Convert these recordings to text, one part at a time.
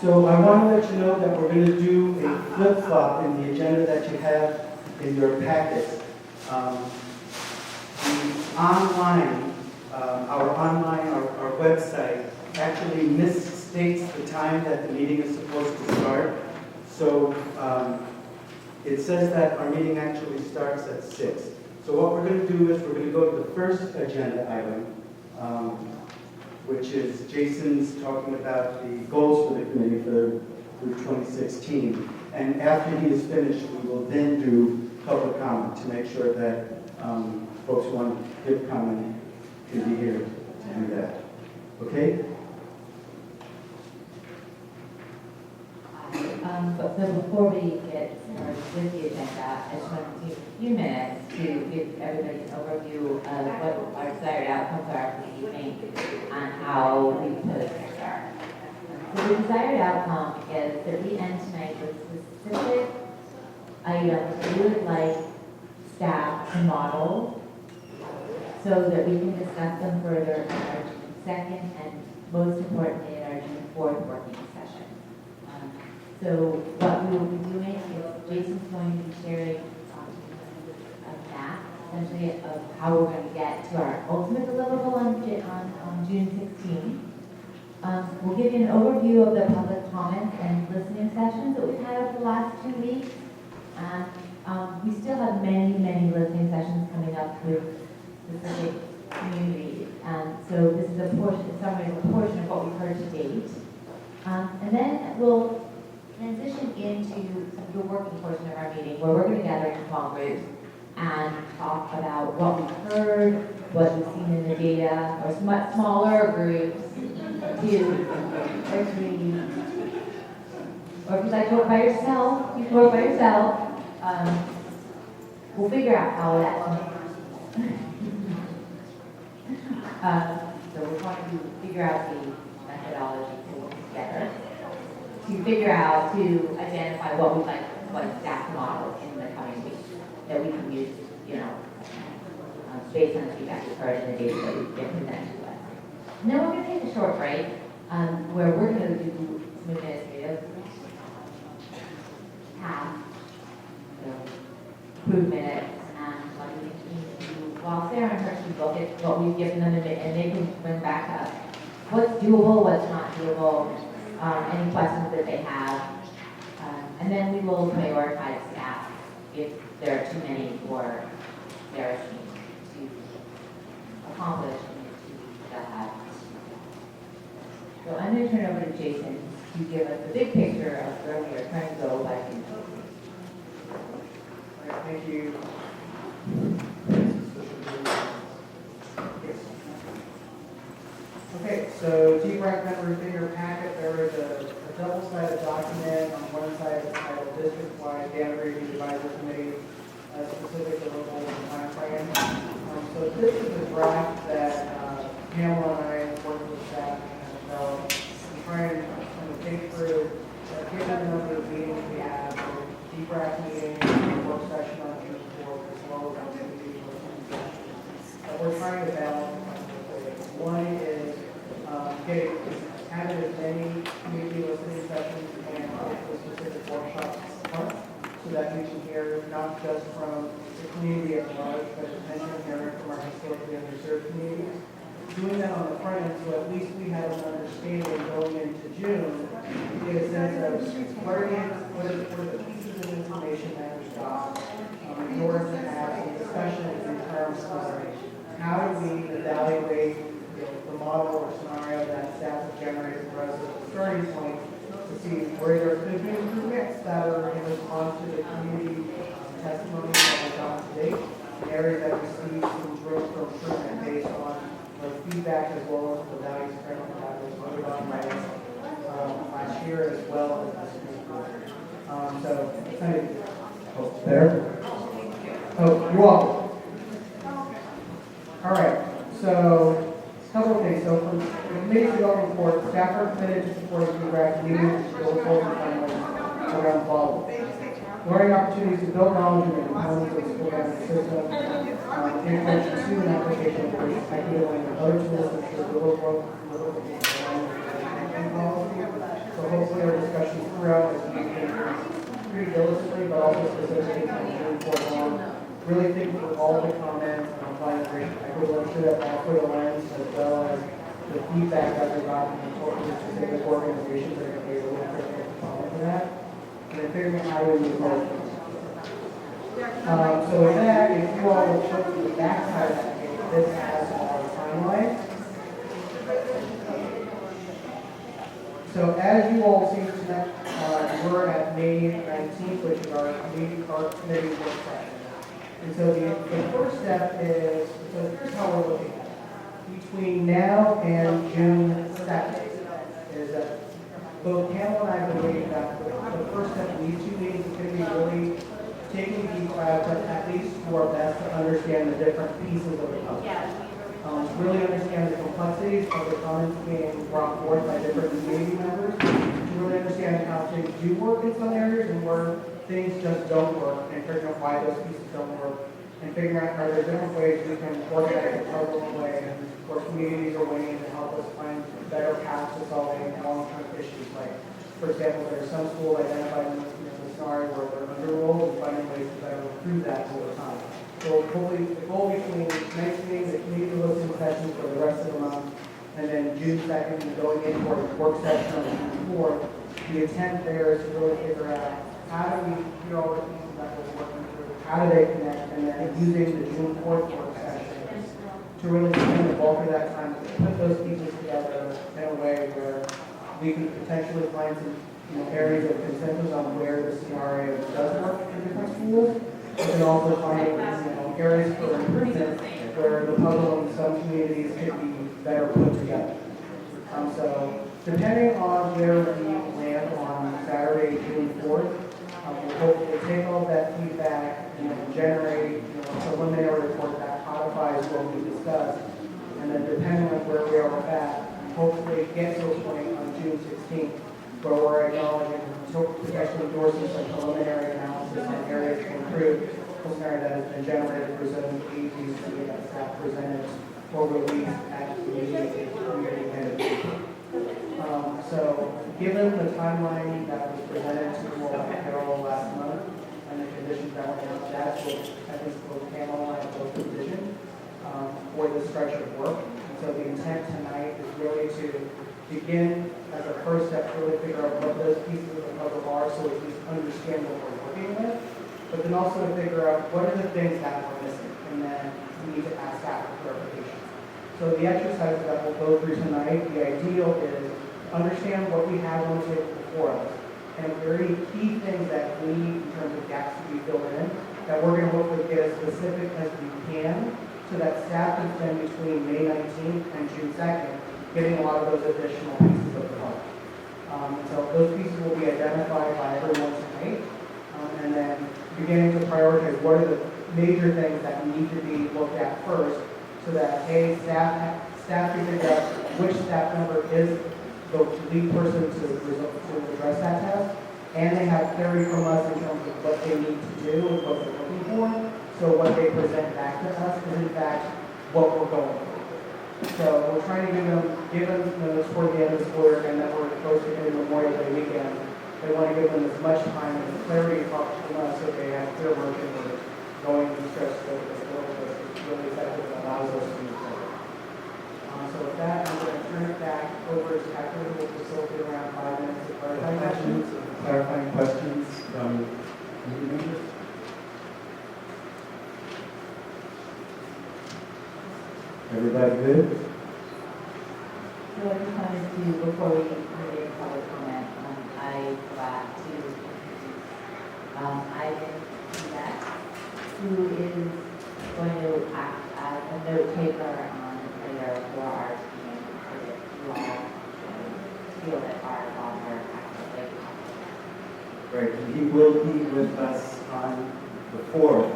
So I want to let you know that we're going to do a flip-flop in the agenda that you have in your packet. The online, our website actually misstates the time that the meeting is supposed to start. So it says that our meeting actually starts at 6. So what we're going to do is we're going to go to the first agenda item, which is Jason's talking about the goals for the committee for 2016. And after he is finished, we will then do public comment to make sure that folks who want to give comment can be here to do that. Okay? So before we get started with the agenda, I just want to take a few minutes to give everybody an overview of what our desired outcomes are for the evening and how we put it together. So the desired outcome is that we end tonight with specific items we would like staff to model so that we can discuss them further in our June 2nd and most importantly in our June 4th working session. So what we will be doing is Jason's going to be sharing a map, essentially, of how we're going to get to our ultimate deliverable on June 16th. We'll give you an overview of the public comments and listening sessions that we've had over the last 2 weeks. And we still have many, many listening sessions coming up with specific communities. And so this is a summary of a portion of what we've heard to date. And then we'll transition into the working portion of our meeting where we're going to gather in small groups and talk about what we've heard, what we've seen in the data, or smaller groups or if you'd like to work by yourself, you can work by yourself. We'll figure out how that so we're trying to figure out the methodology to work together to figure out, to identify what we'd like staff to model in the coming weeks that we can use, based on the feedback we've heard and the data that we've been presented to us. And then we're going to take a short break where we're going to do some administrative tasks, approve minutes, and while Sarah and her team look at what we've given them and they can bring back up what's doable, what's not doable, any questions that they have, and then we will prioritize staff if there are too many for their team to accomplish and to have. So I'm going to turn it over to Jason to give us the big picture of where we are trying to go by June. All right, thank you. Okay, so D-BRAC members in your packet, there is a double-sided document. On one side it's titled District-Wide Data Review Advisory Committee, specific deliverables and time frame. So this is a draft that Pamela and I have worked with staff and developed. We're trying to kind of think through, given the number of meetings we have, D-BRAC meeting, work session on June 4th, as well as on committee listening sessions. We're trying to balance a couple of things. One is having as many community listening sessions and specific workshops front, so that we can hear not just from the community at large, but potentially hearing from our historically underserved communities. Doing that on the front end, so at least we have an understanding going into June, to get a sense of what are the pieces of information that we've got in order to have some discussions in terms of how do we evaluate the model or scenario that staff has generated for us as a starting point to see where there could be improvements that are in response to the community testimony that we've got today, and areas that we see some room for improvement based on the feedback as well as the values framework that was voted on by us last year as well as this week. So, kind of, better? Oh, you're welcome. All right, so a couple of things. So for the committee's development report, staff are committed to supporting D-BRAC leaders to build forward timelines around follow-up. Learning opportunities to build knowledge and the components of the school management system, introduction to an application for equitable and other tools to ensure global growth and policy. So hopefully our for the lens as well as the feedback that we got from the specific organizations that are going to be a little critical to follow for that. And then figuring out how to move forward. So with that, if you all will flip to the back side of that page, this has our timeline. So as you all see tonight, we're at May 19th, which is our committee work session. And so the first step is, so here's how we're looking at it. Between now and June 2nd is that both Pamela and I believe that the first step in these two meetings is going to be really taking the D-BRAC to at least do our best to understand the different pieces of the puzzle. Really understand the complexities of the comments being brought forth by different community members, to really understand how things do work in some areas and where things just don't work, and figuring out why those pieces don't work, and figuring out are there different ways we can organize the puzzle in a way where communities are willing to help us find better paths to solving long-term issues. Like, for example, there's some schools identified in the scenario where they're underenrolled and finding ways to better improve that over time. So hopefully, the goal between next meeting, the community listening sessions for the rest of the month, and then June 2nd, and going into our work session on June 4th, the intent there is to really figure out how do we hear all the pieces that we're working through, how do they connect, and then using the June 4th work session to really spend the bulk of that time to put those pieces together in a way where we can potentially find some areas of consensus on where the scenario does work in different schools. We can also find areas for improvement where the puzzle in some communities could be better put together. So depending on where we land on Saturday, June 4th, we'll hopefully take all that feedback and then generate a preliminary report that codifies what we discussed. And then depending on where we are with that, hopefully get to a point on June 16th where we're acknowledging potentially endorsing some preliminary analysis on areas to improve the scenario that has been generated for zoning agencies that staff presented or released at the community head. So given the timeline that was presented to you all by Carol last month and the conditions that were in that, will at least both Pamela and both envisioned for this stretch of work. And so the intent tonight is really to begin as a first step to really figure out what those pieces of the puzzle are so we can understand what we're working with, but then also to figure out what are the things that we're missing, and then we need to ask that for clarification. So the exercise that we'll go through tonight, the ideal is understand what we have on the table before us, and if there are any key things that we need in terms of gaps to be filled in, that we're going to hopefully get as specific as we can so that staff can spend between May 19th and June 2nd getting a lot of those additional pieces of the puzzle. So those pieces will be identified by everyone tonight, and then beginning to prioritize what are the major things that need to be looked at first, so that staff can figure out which staff member is the lead person to address that task, and they have clarity from us in terms of what they need to do and what they're looking for. So what they present back to us is in fact what we're going for. So we're trying to give them this toward the end of the school year, and that we're close to getting Memorial Day weekend. They want to give them as much time and clarity from us so they have clear version of going and stress over the school is really effective and allows us to move forward. So with that, I'm going to turn it back over to Catherine, who will facilitate around 5 minutes of clarifying questions from community members. Everybody good? So I just wanted to, before we begin public comment, I forgot to introduce Ivan Beck, who is going to act as a note taker on later for our team, so that you all feel that our thoughts are actively. Great, and he will be with us on the 4th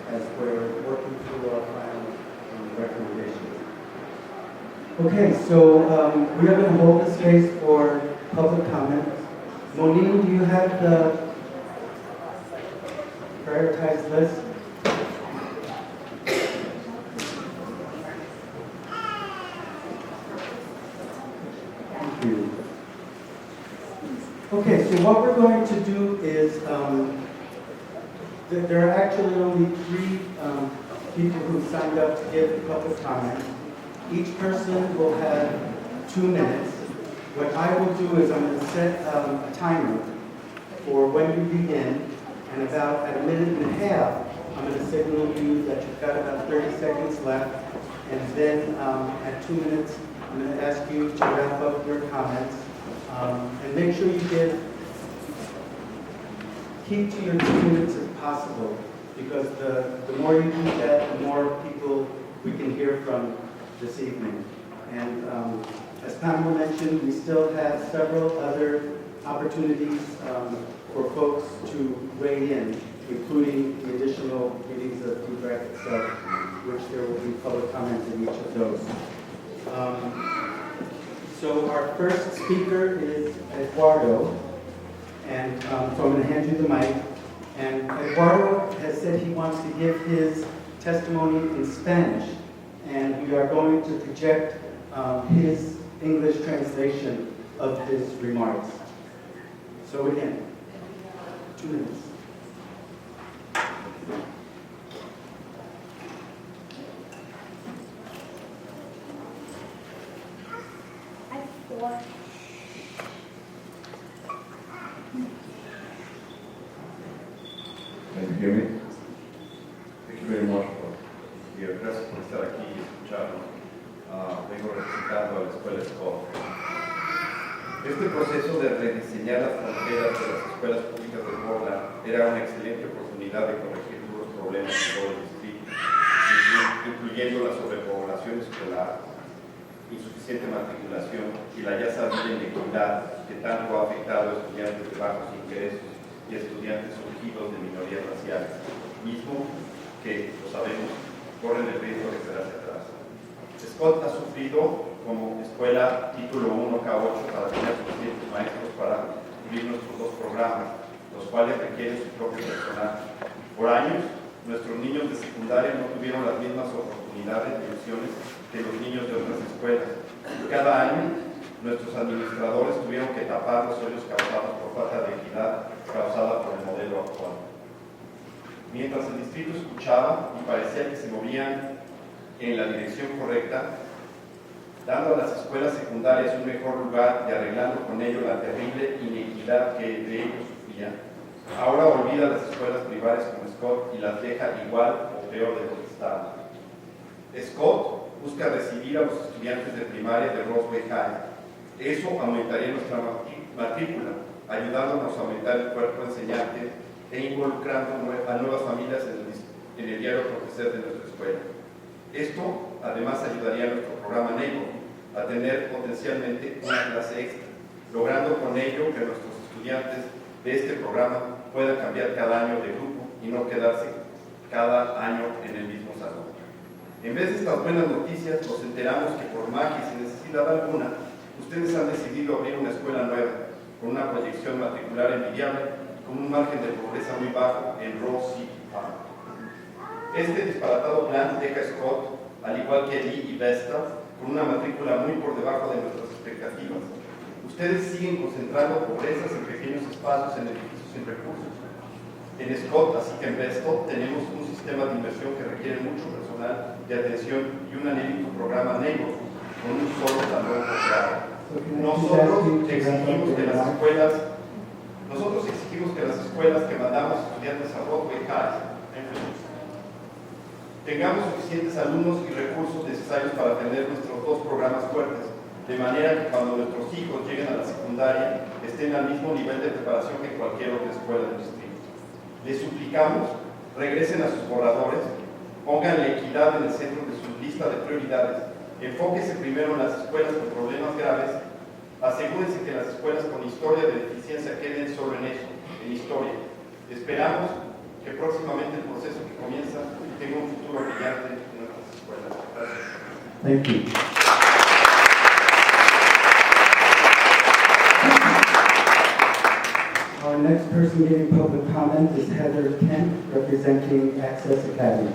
as we're working through our final recommendations. Okay, so we are going to hold the space for public comment. Monique, do you have the prioritized list? Thank you. Okay, so what we're going to do is, there are actually only 3 people who signed up to give public comment. Each person will have 2 minutes. What I will do is I'm going to set a timer for when you begin, and about at 1.5 minutes, I'm going to signal you that you've got about 30 seconds left, and then at 2 minutes, I'm going to ask you to wrap up your comments, and make sure you keep to your 2 minutes if possible, because the more you do that, the more people we can hear from this evening. And as Pamela mentioned, we still have several other opportunities for folks to weigh in, including the additional meetings of D-BRAC itself, which there will be public comment in each of those. So our first speaker is Eduardo, and so I'm going to hand you the mic. And Eduardo has said he wants to give his testimony in Spanish, and we are going to project his English translation of his remarks. So again, 2 minutes. Can you hear me? Thank you very much for your gracias por estar aquí y escucharnos. Vengo representando a la Escuela Scott. Este proceso de rediseñar las fronteras de las escuelas públicas de Portland era una excelente oportunidad de corregir duros problemas en todo el distrito, incluyendo la sobrepoblación escolar, insuficiente matriculación y la ya sabida inequidad que tanto ha afectado a estudiantes de bajos ingresos y estudiantes surgidos de minorías raciales, mismo que, lo sabemos, corren el riesgo de quedarse atrás. Scott ha sufrido como escuela título 1 K8 para tener suficientes maestros para cubrir nuestros 2 programas, los cuales requieren su propio personal. Por años, nuestros niños de secundaria no tuvieron las mismas oportunidades y opciones que los niños de otras escuelas. Cada año, nuestros administradores tuvieron que tapar los hoyos causados por falta de equidad causada por el modelo actual. Mientras el distrito escuchaba y parecía que se movían en la dirección correcta, dando a las escuelas secundarias un mejor lugar y arreglando con ello la terrible inequidad que de ellos sufrían, ahora olvida las escuelas privadas como Scott y las deja igual o peor de lo que estaban. Scott busca recibir a los estudiantes de primaria de Roswell High. Eso aumentaría nuestra matrícula, ayudándonos a aumentar el cuerpo enseñante e involucrando a nuevas familias en el diario profesor de nuestra escuela. Esto, además, ayudaría a nuestro programa Neighbor a tener potencialmente una clase extra, logrando con ello que nuestros estudiantes de este programa puedan cambiar cada año de grupo y no quedarse cada año en el mismo salón. En vez de estas buenas noticias, nos enteramos que por magia y sin necesidad alguna, ustedes han decidido abrir una escuela nueva, con una proyección matricular envidiable y con un margen de pobreza muy bajo en Rose City Park. Este disparatado plan deja a Scott, al igual que Lee y Vesta, con una matrícula muy por debajo de nuestras expectativas. Ustedes siguen concentrando pobrezas en pequeños espacios en edificios sin recursos. En Scott, así que en Vesta, tenemos un sistema de inversión que requiere mucho personal de atención y un anémico programa Neighbor, con un solo salón por grado. Nosotros exigimos que las escuelas que mandamos estudiantes a Roswell High tengamos suficientes alumnos y recursos necesarios para tener nuestros 2 programas fuertes, de manera que cuando nuestros hijos lleguen a la secundaria estén al mismo nivel de preparación que cualquier otra escuela del distrito. Les suplicamos, regresen a sus borradores, pongan la equidad en el centro de su lista de prioridades, enfóquese primero en las escuelas con problemas graves, asegúrense que las escuelas con historia de deficiencia queden solo en eso, en historia. Esperamos que próximamente el proceso que comienza tenga un futuro brillante en nuestras escuelas. Gracias. Thank you. Our next person giving public comment is Heather Kent, representing Access Academy.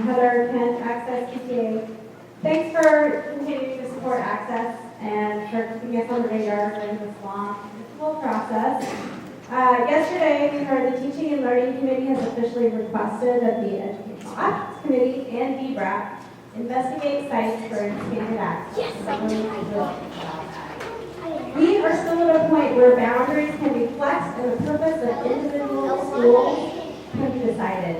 Heather Kent, Access PTA. Thanks for continuing to support Access and for keeping us on the radar during this long, difficult process. Yesterday, we heard the Teaching and Learning Committee has officially requested that the Educational Ethics Committee and D-BRAC investigate sites for expanded access. Yes, we are still at a point where boundaries can be flexed and the purpose of individual schools can be decided.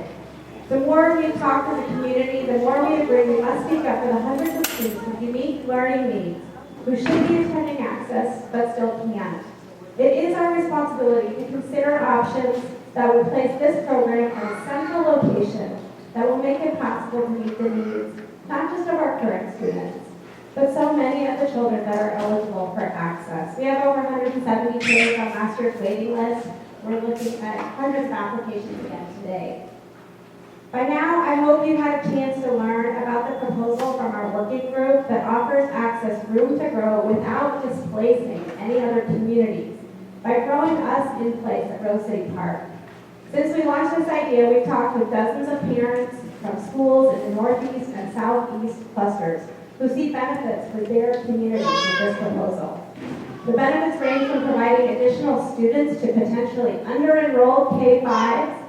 The more we talk to the community, the more we agree we must speak up for the hundreds of students with unique learning needs who should be attending access but still can't. It is our responsibility to consider options that will place this program in a central location that will make it possible to meet the needs, not just of our current students, but so many of the children that are eligible for access. We have over 170 kids on last year's waiting list. We're looking at hundreds of applications again today. By now, I hope you had a chance to learn about the proposal from our working group that offers access room to grow without displacing any other communities by growing us in place at Rose City Park. Since we launched this idea, we've talked with dozens of parents from schools in the Northeast and Southeast clusters who see benefits for their communities with this proposal. The benefits range from providing additional students to potentially under-enrolled K-5s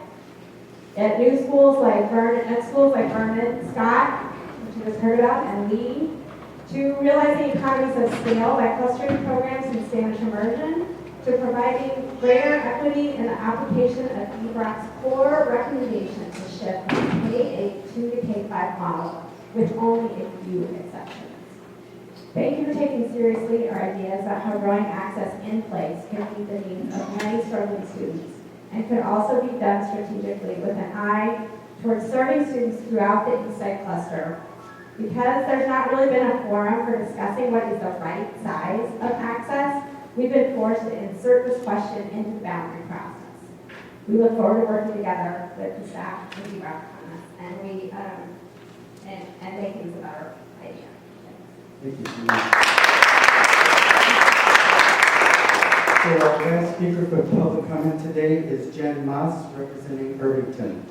at new schools like Vernon, Scott, which you just heard about, and Lee, to realizing economies of scale by clustering programs in Spanish immersion, to providing greater equity in the application of D-BRAC's core recommendation to shift from K-8 to the K-5 model, with only a few exceptions. Thank you for taking seriously our ideas about how growing access in place can meet the needs of many struggling students, and could also be done strategically with an eye towards serving students throughout the Eastside cluster. Because there's not really been a forum for discussing what is the right size of access, we've been forced to insert this question into the boundary process. We look forward to working together with the staff and D-BRAC on this, and make things a better idea. Thank you. So our last speaker for public comment today is Jen Moss, representing Irvington.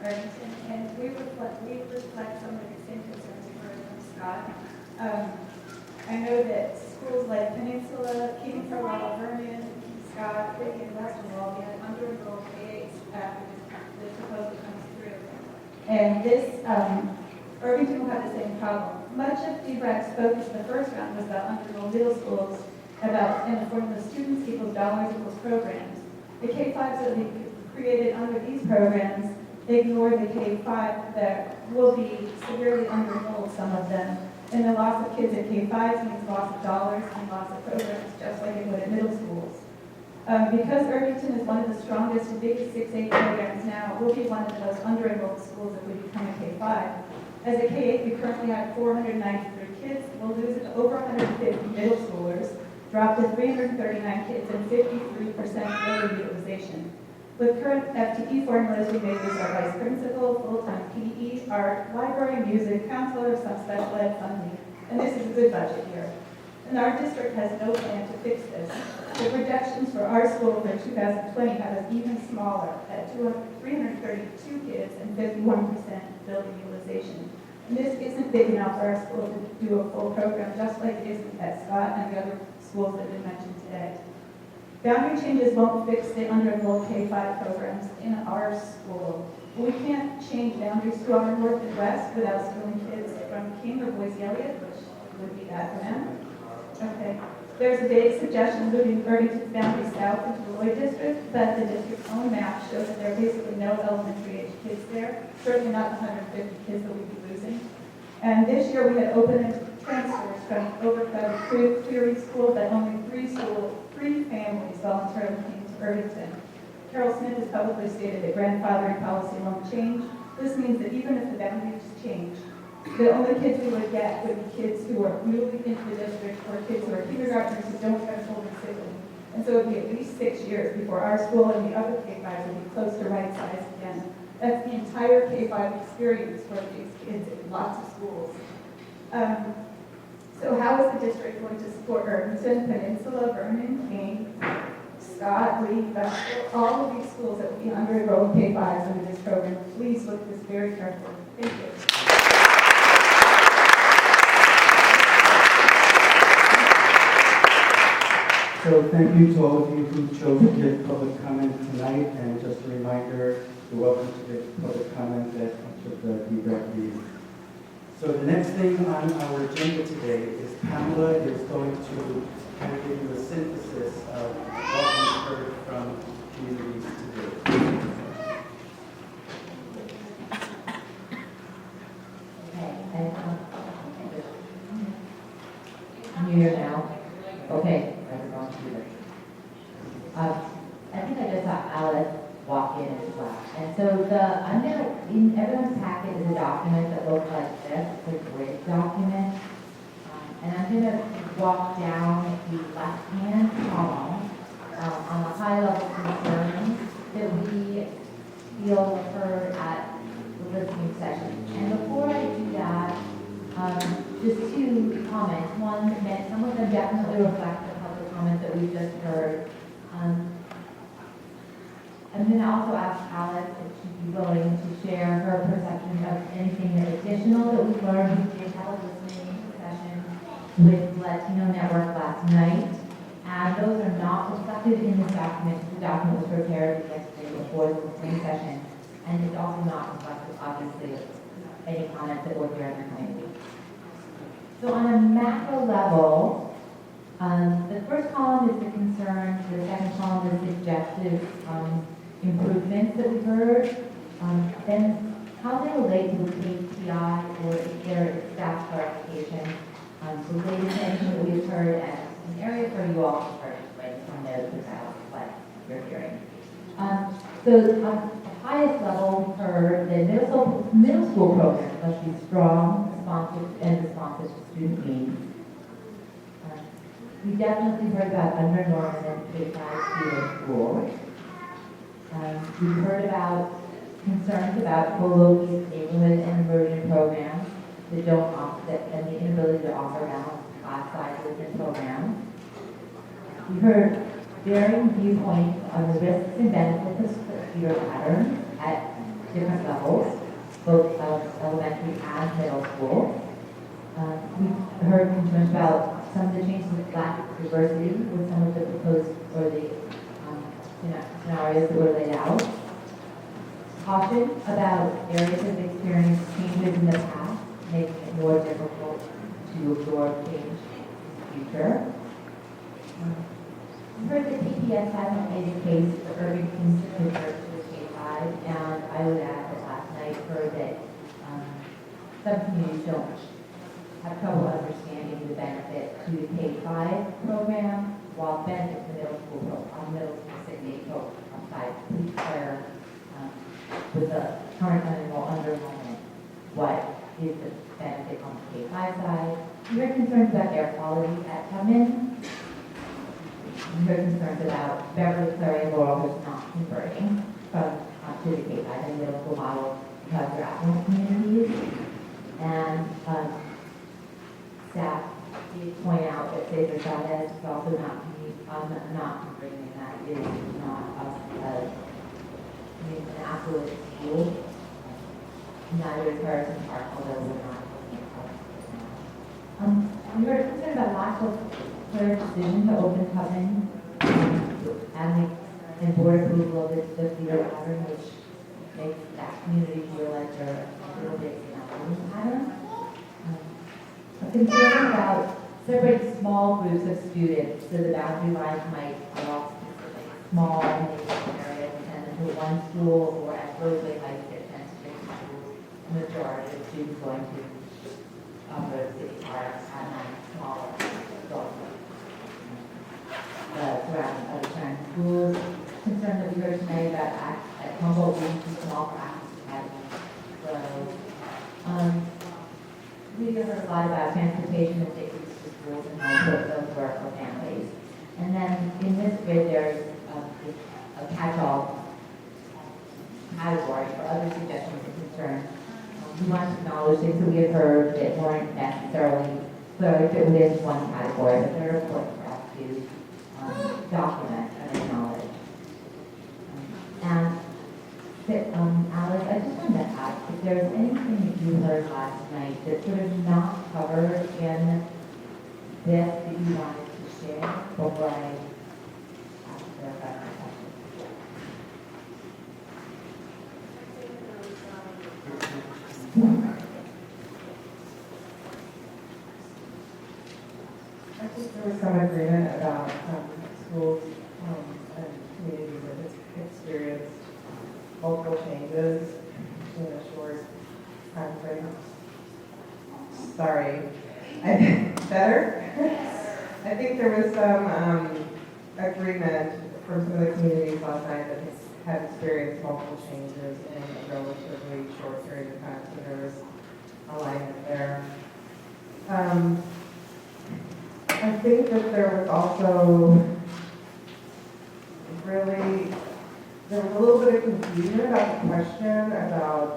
Irvington, and we reflect some of the same concerns you heard from Scott. I know that schools like Peninsula, King for a while, Vernon, Scott, Whitney, and Western will all be under-enrolled K-8s after this proposal comes through. And this, Irvington will have the same problem. Much of D-BRAC's focus in the first round was about under-enrolled middle schools, about in the formula students equals dollars equals programs. The K-5s that we created under these programs ignore the K-5 that will be severely under-enrolled, some of them. And the loss of kids at K-5s means loss of dollars and loss of programs, just like it would at middle schools. Because Irvington is one of the strongest and biggest 6-8 programs now, we'll be one of the most under-enrolled schools if we become a K-5. As a K-8, we currently have 493 kids. We'll lose over 150 middle schoolers, drop to 339 kids, and 53% early utilization. With current FTE formulas, we may lose our vice principal, full-time PE, our library, music, counselor, some special ed funding. And this is a good budget year. And our district has no plan to fix this. The projections for our school for 2020 have us even smaller at 332 kids and 51% building utilization. And this isn't big enough for our school to do a full program, just like it isn't at Scott and the other schools that have been mentioned today. Boundary changes won't fix the under-enrolled K-5 programs in our school. We can't change boundaries to our north and west without stealing kids from King or Boise Elliott, which would be bad for them. Okay. There's a vague suggestion moving Irvington's boundary south into the Lloyd district, but the district's own map shows that there are basically no elementary age kids there, certainly not the 150 kids that we'd be losing. And this year we had open transfers from overcrowded Cleary School, but only three families voluntarily came to Irvington. Carol Smith has publicly stated that grandfathering policy won't change. This means that even if the boundaries change, the only kids we would get would be kids who are newly into the district or kids who are kindergartners who don't have older siblings. And so it would be at least 6 years before our school and the other K-5s would be close to right size again. That's the entire K-5 experience for these kids at lots of schools. So how is the district going to support Irvington, Peninsula, Vernon, King, Scott, Lee, Vestal, all of these schools that will be under-enrolled K-5s under this program? Please look at this very carefully. Thank you. So thank you to all of you who chose to give public comment tonight, and just a reminder, you're welcome to give public comment at each of the D-BRAC meetings. So the next thing on our agenda today is Pamela is going to kind of give you a synthesis of what we've heard from communities today. Okay, and, I'm here now. Okay, everyone's here. I think I just saw Alice walk in as well. And so in everyone's packet is a document that looks like this, it's a grid document. And I'm going to walk down the left-hand column on the high-level concerns that we feel occurred at the listening session. And before I do that, just two comments. One, that some of them definitely reflect the public comment that we've just heard. I'm going to also ask Alice if she'd be willing to share her perception of anything additional that we've learned. We did have a listening session with Latino Network last night, and those are not reflected in this document. The document was prepared yesterday before the listening session, and it's also not reflected, obviously, of any comments that were here in the community. So on a macro level, the first column is the concerns, the second column is suggestive improvements that we've heard. Then how they relate to the KPI or if their staff clarification related to anything that we've heard, and an area for you all to participate from those about what you're hearing. So on the highest level, we've heard that middle school programs must be strong, responsive to student needs. We definitely heard about under-normative K-5 student schools. We've heard about concerns about co-located neighborhood and emerging programs that don't offset and the inability to offer balanced class sizes and programs. We heard varying viewpoints on the risks and benefits of feeder patterns at different levels, both elementary and middle school. We heard concerns about some of the changes with lack of diversity with some of the proposed or the scenarios that were laid out. Caution about areas of experience changes in the past, making it more difficult to absorb change in the future. We heard that PPS hasn't made a case for Irvington's convert to a K-5, and I would add that last night heard that some communities don't have trouble understanding the benefit to the K-5 program, while benefit to the middle school program, middle school 6-8 program side. Please share with the current underenrollment what is the benefit on the K-5 side. We heard concerns about air quality at Tubman. We heard concerns about Beverly, Clary, and Laurel, who's not converting from to the K-5 and middle school model because they're affluent communities. And staff did point out that Cesar Chavez is also not converting, and that is not an affluent school. Neither is Harrison Park, although we're not looking at we heard concern about lack of clear decision to open Tubman and board approval of the feeder pattern, which makes that community feel like they're a little bit in a holding pattern. A concern about separating small groups of students so the boundary lines might allow specific small areas and into one school, or at Berkeley High School, the majority of students going to the city parks and smaller schools. Surrounding other Sharon schools. Concern that we heard tonight about at Humboldt being too small for access academies. We heard a lot about transportation and safety to schools and how important those were for families. And then in this grid, there's a catch-all category for other suggestions and concerns we want to acknowledge things that we have heard that weren't necessarily clearly fit within one category, but they're important for us to document and acknowledge. Alice, I just wanted to ask if there's anything that you heard last night that's sort of not covered in this that you wanted to share before I ask the question. I think there was some agreement about schools and communities that have experienced multiple changes in a short time frame. Sorry. Better? I think there was some agreement from some of the communities last night that had experienced multiple changes in a relatively short period of time, so there was alignment there. I think that there was also there was a little bit of confusion about the question about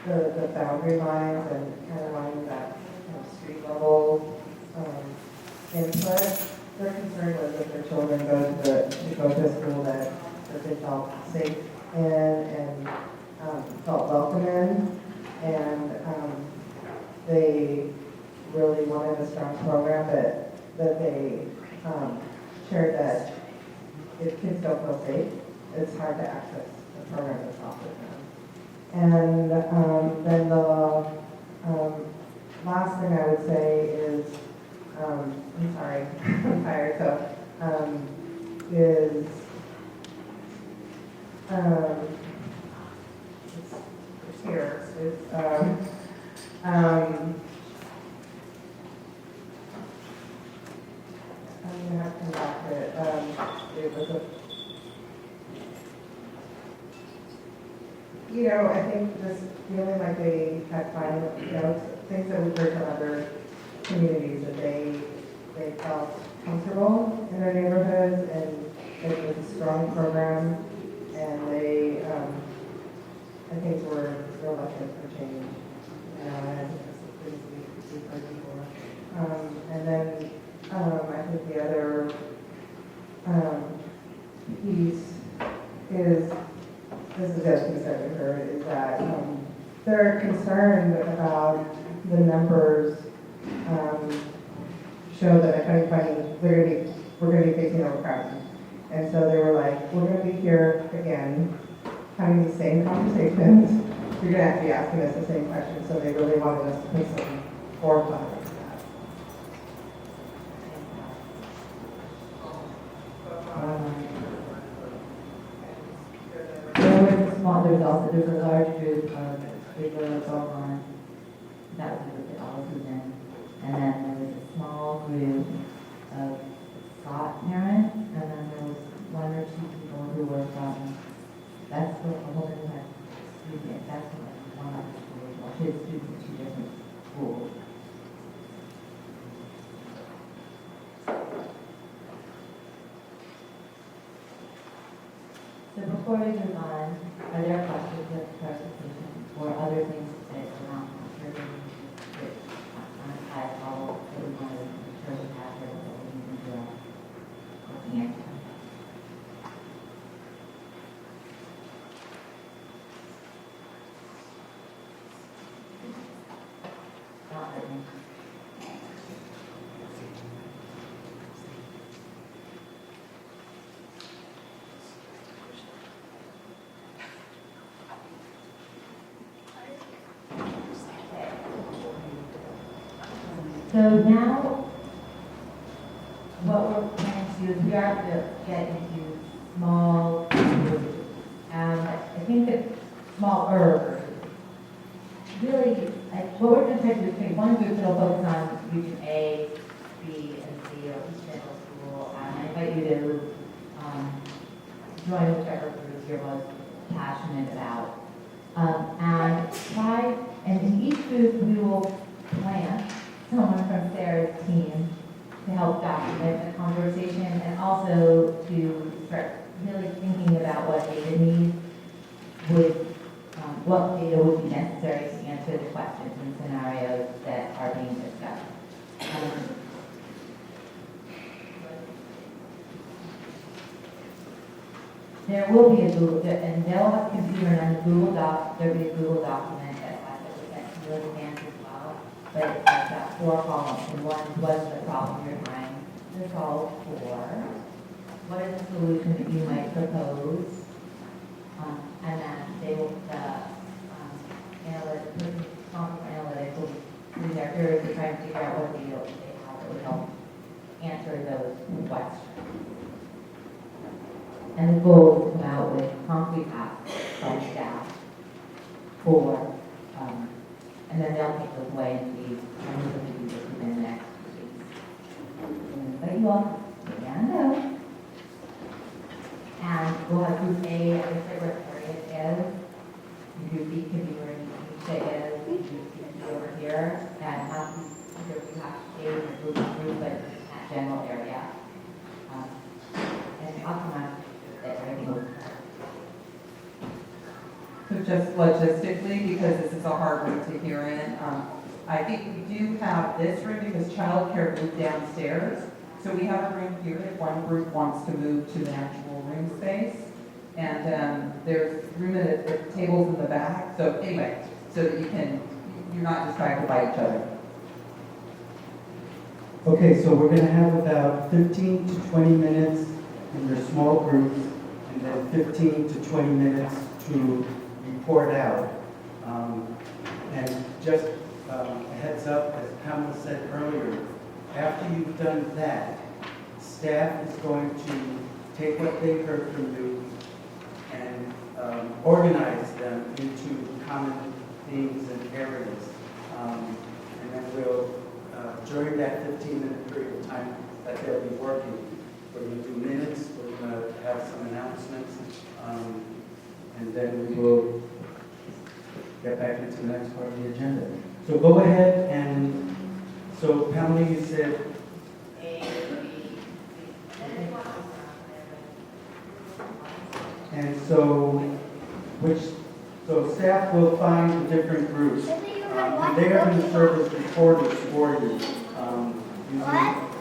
the boundary lines and kind of lining that street level input. Their concern was that their children go to a school that they felt safe in and felt welcome in, and they really wanted a strong program that they shared that if kids don't feel safe, it's hard to access the program that's offered them. And then the last thing I would say is, I'm sorry, I'm tired, so, is, it's here, it's, I'm gonna have to come back to it. It was I think this feeling like they had fun, things that we've heard from other communities, that they felt comfortable in their neighborhoods, and it was a strong program, and they, I think we're reluctant for change. And I think that's the things we've heard before. And then I think the other piece is, this is the other piece that we heard, is that they're concerned about the numbers show that by 2020 we're going to be facing overcrowding. And so they were like, we're going to be here again, having these same conversations. You're going to have to be asking us the same questions. So they really wanted us to put some forethought into that. There's a large group of people that go on, that was with all of them. And then there was a small group of Scott parents, and then there was one or two people who were from, that's what a woman who had students, that's what one of the schools, well, she had students at two different schools. So before we move on, are there questions of clarification or other things that are not sure that on a high level that we want to make sure we have here that we need to do looking at? Not really. So now, what we're planning to do is we are to get into small groups. And I think that really, what we're going to try to do is pick one group that will focus on region A, B, and C, or each middle school. And I invite you to join whichever group you're most passionate about. And in each group, we will plant someone from Sarah's team to help document the conversation, and also to start really thinking about what data needs would what data would be necessary to answer the questions and scenarios that are being discussed. There will be a Google, and they'll have a computer and a Google Doc, there'll be a Google document that has to be sent to the advance as well. But it's got 4 columns, and one was the problem you're trying to solve for. What is the solution that you might propose? And then they will, analytics will do their peers to try and figure out what data they have that would help answer those questions. And the goal is to come out with concrete tasks from staff for, and then they'll take those away and see, and we're going to do this within the next week. But you all, know. And we'll have group A, I guess where Harriet is. Group B can be where Nisha is, group C can be over here, and have either we have to stay in a group, but in that general area. And optimize that everything will. So just logistically, because this is a hard room to hear in, I think we do have this room because childcare moved downstairs. So we have a room here if one group wants to move to the actual room space. And there's room at the tables in the back. So anyway, so that you're not distracted by each other. Okay, so we're going to have about 15 to 20 minutes in your small groups, and then 15 to 20 minutes to report out. And just a heads up, as Pamela said earlier, after you've done that, staff is going to take what they heard from you and organize them into common themes and areas. And then we'll, during that 15-minute period of time that they'll be working, we're going to do minutes, we're going to have some announcements, and then we will get back into the next part of the agenda. So go ahead and, so Pamela, you said, and so staff will find the different groups, and they are going to serve as recorders for you using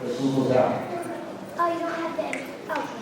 the Google Doc. Oh, you don't have this. Okay.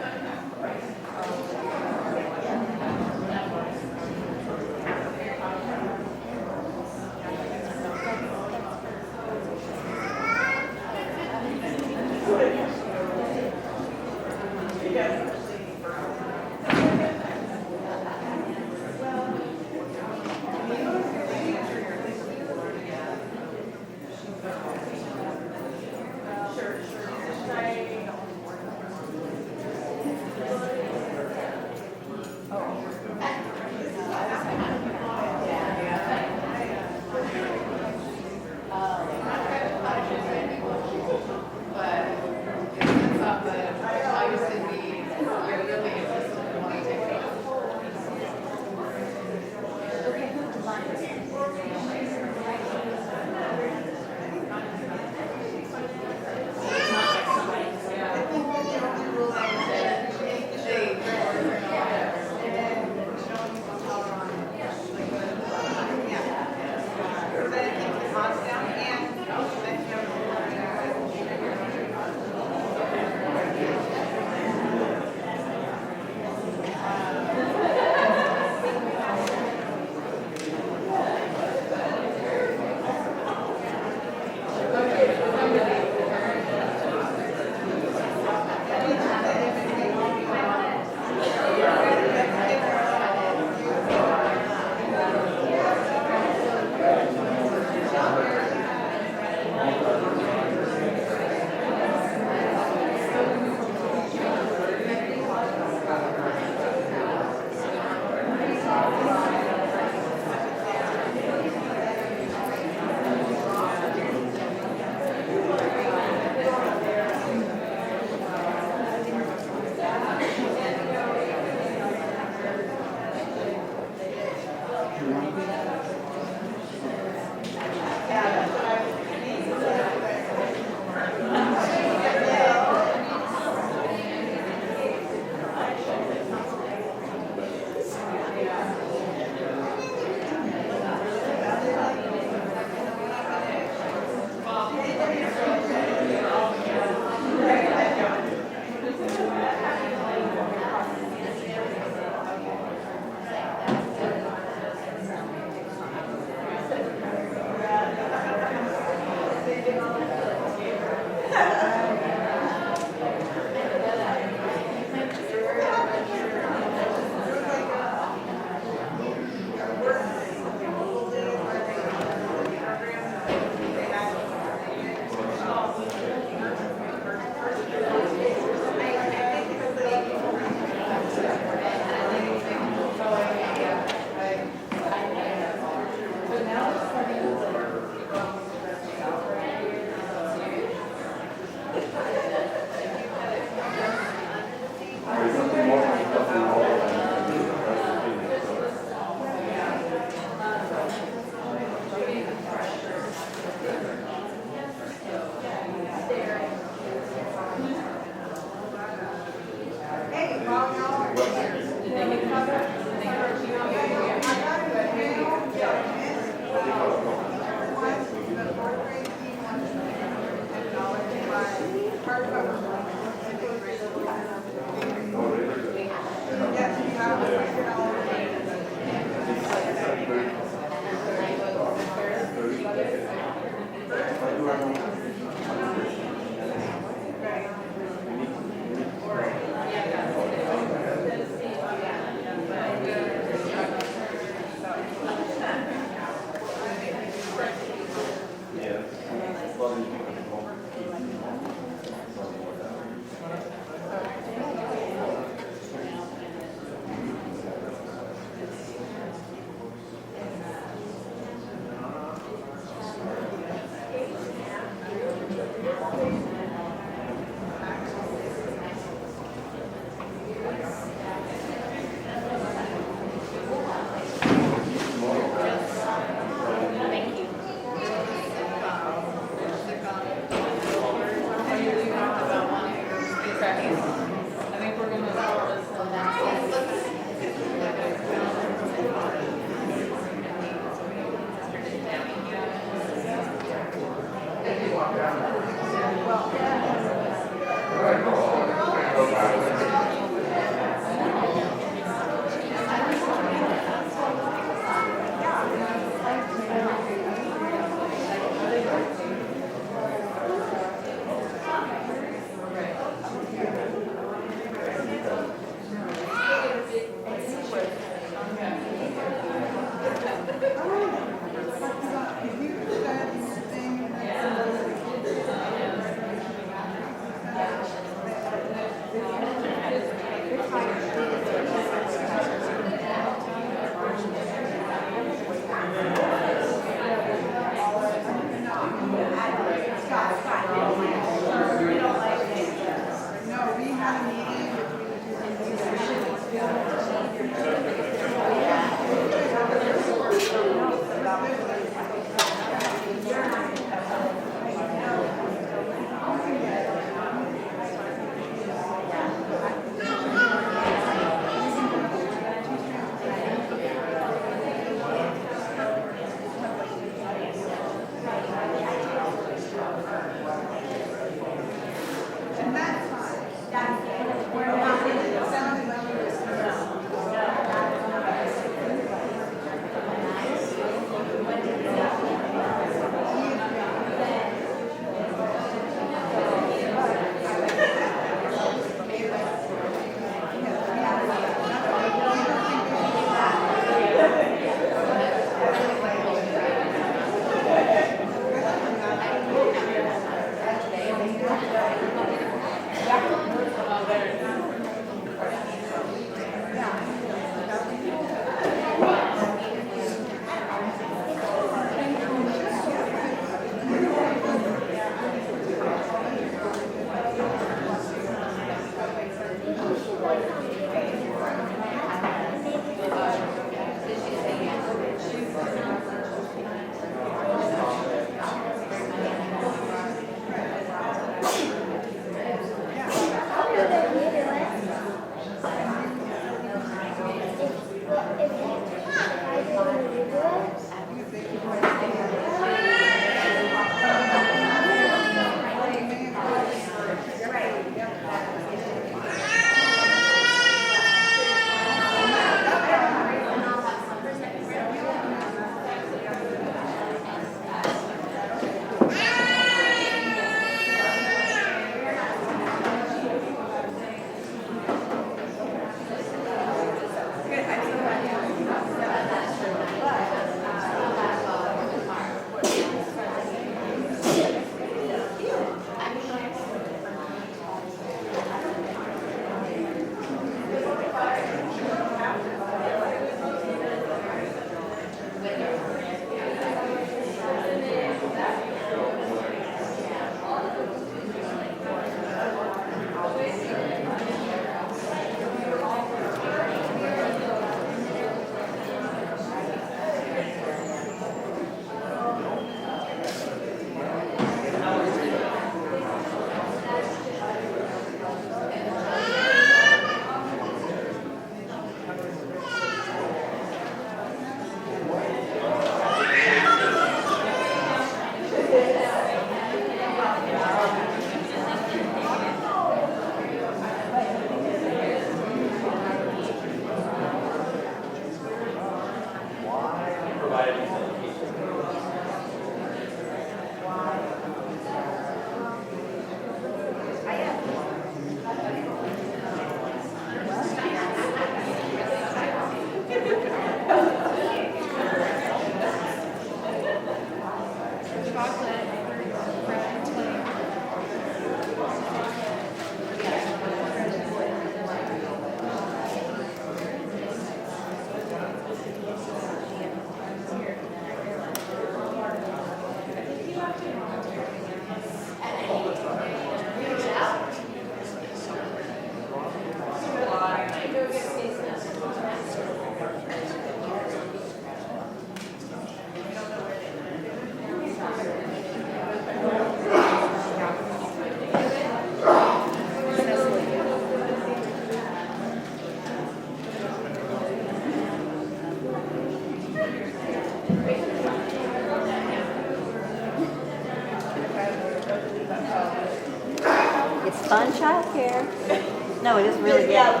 No, it is really good. Yeah,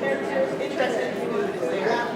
they're interested in food. It's there.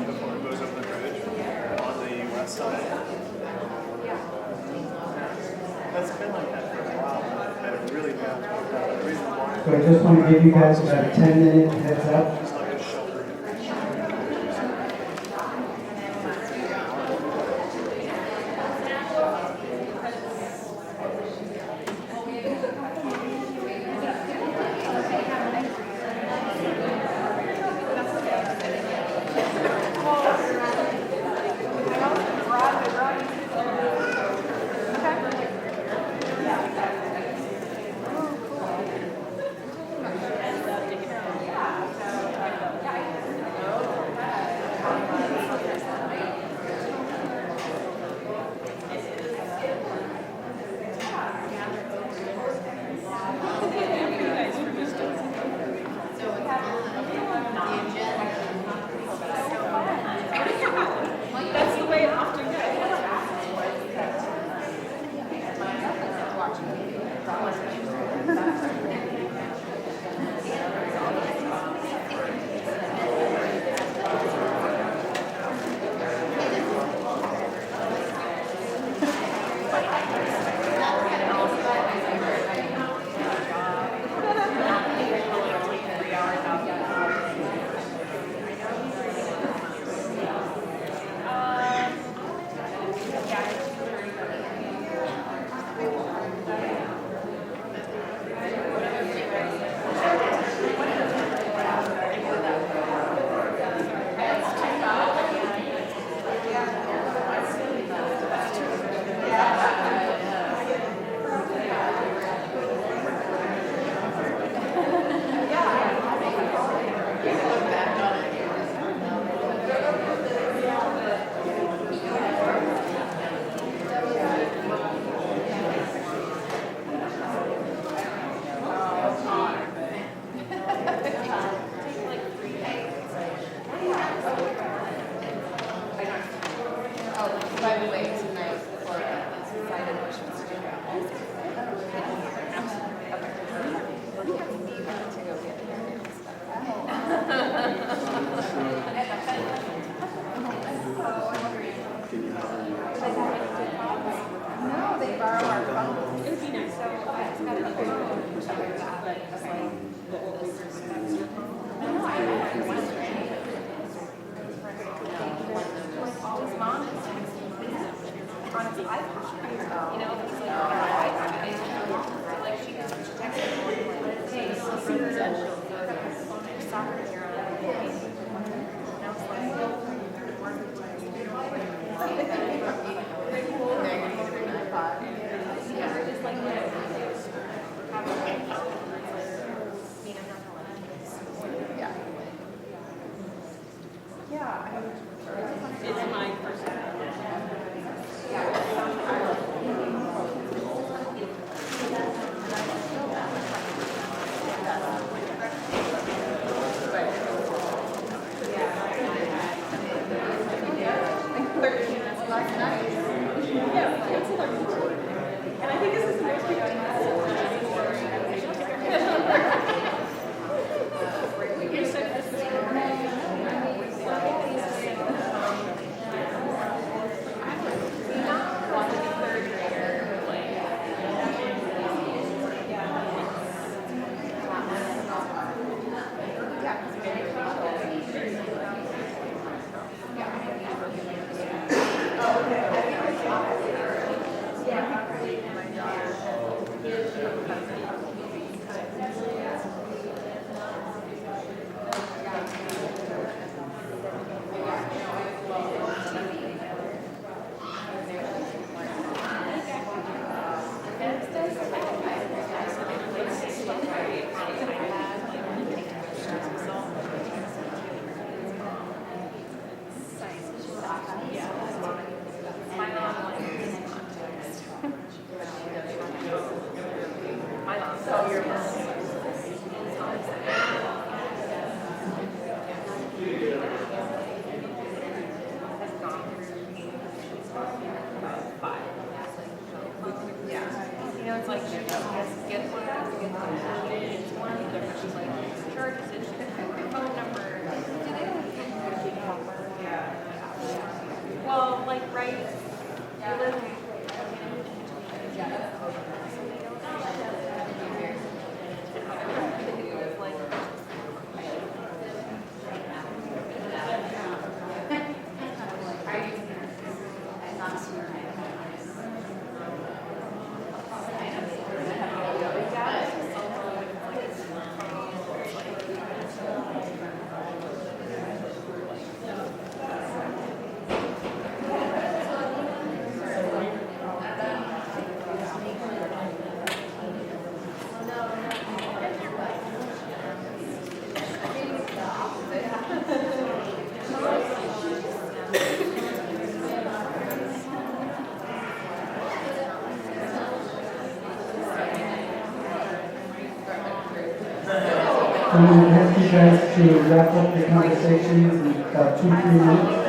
Before it goes over the bridge on the west side. That's been like that for a while. Had a really bad the reason why. So I just want to give you guys about a 10-minute heads up. It's like a shelter. I'm going to ask you guys to wrap up your conversations in about 2-3 minutes.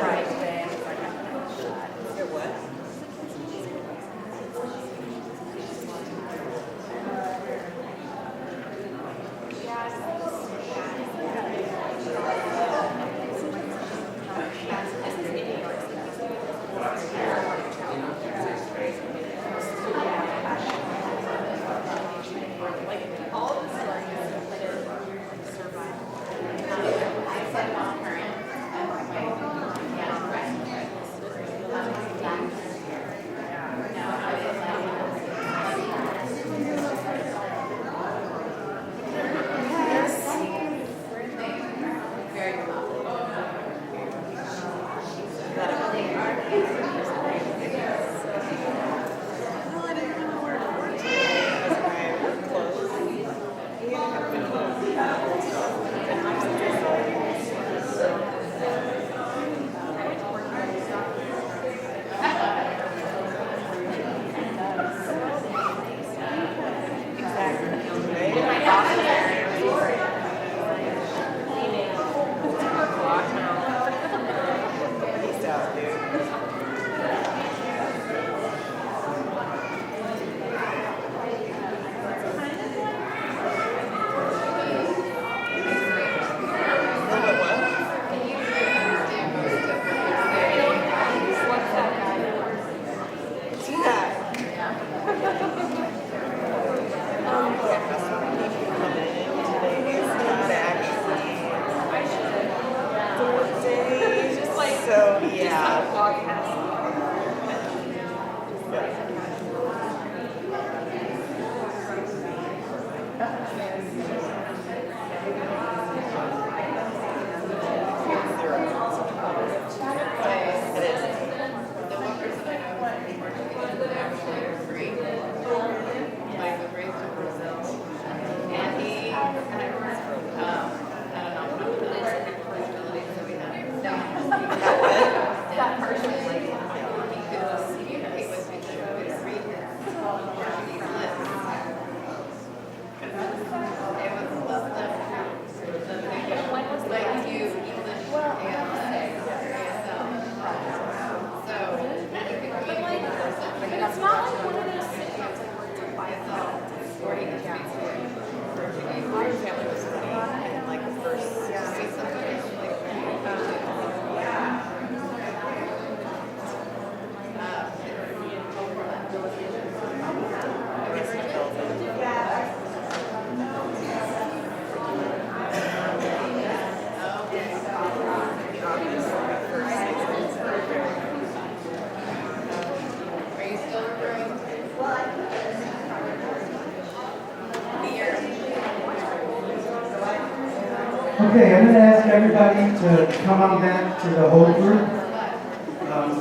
Okay, I'm going to ask everybody to come on back to the whole group.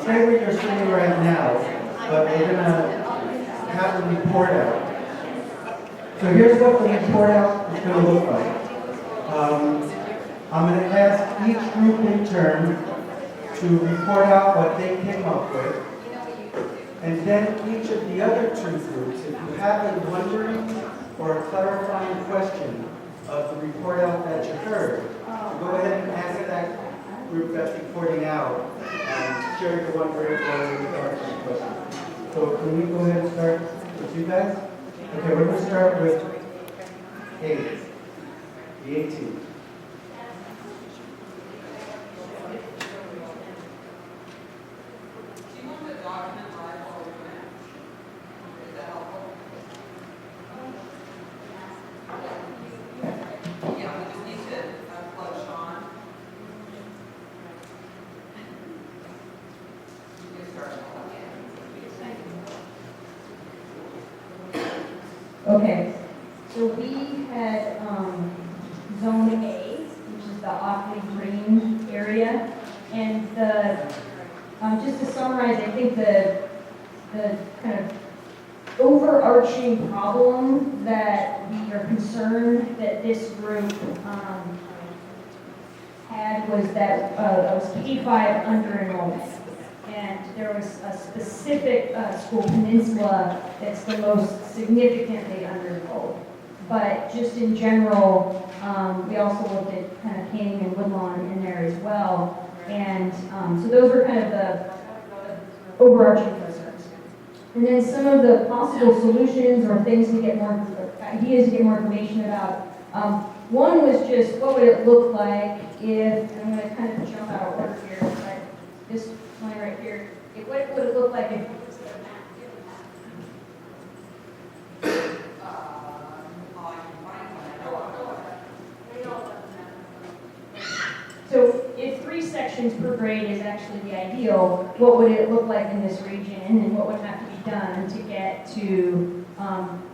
Stay where you're sitting right now, but we're going to have a report out. So here's what the report out is going to look like. I'm going to ask each group in turn to report out what they came up with. And then each of the other two groups, if you have a wondering or a clarifying question of the report out that you heard, go ahead and ask that group that's reporting out and share your wondering or your clarifying question. So can we go ahead and start with you guys? Okay, we're going to start with A, the 18. Okay, so we had Zone A, which is the awfully green area, and the just to summarize, I think the kind of overarching problem that we are concerned that this group had was that it was K-5 under enrollment. And there was a specific school, Peninsula, that's the most significantly under-enrolled. But just in general, we also looked at kind of Canning and Woodlawn in there as well. And so those were kind of the overarching concerns. And then some of the possible solutions or things to get more, ideas to get more information about. One was just what would it look like if, I'm going to kind of jump out of order here, but this one right here, what would it look like if so if 3 sections per grade is actually the ideal, what would it look like in this region and what would have to be done to get to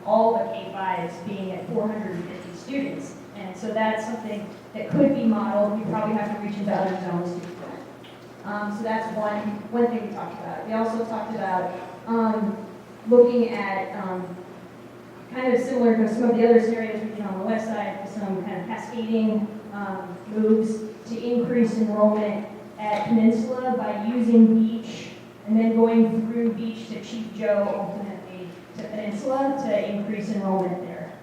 all the K-5s being at 450 students? And so that's something that could be modeled. We probably have to reach into other zones to do that. So that's one thing we talked about. We also talked about looking at kind of similar to some of the other scenarios we did on the west side, some kind of cascading moves to increase enrollment at Peninsula by using Beach and then going through Beach to Chief Joe, ultimately to Peninsula to increase enrollment there.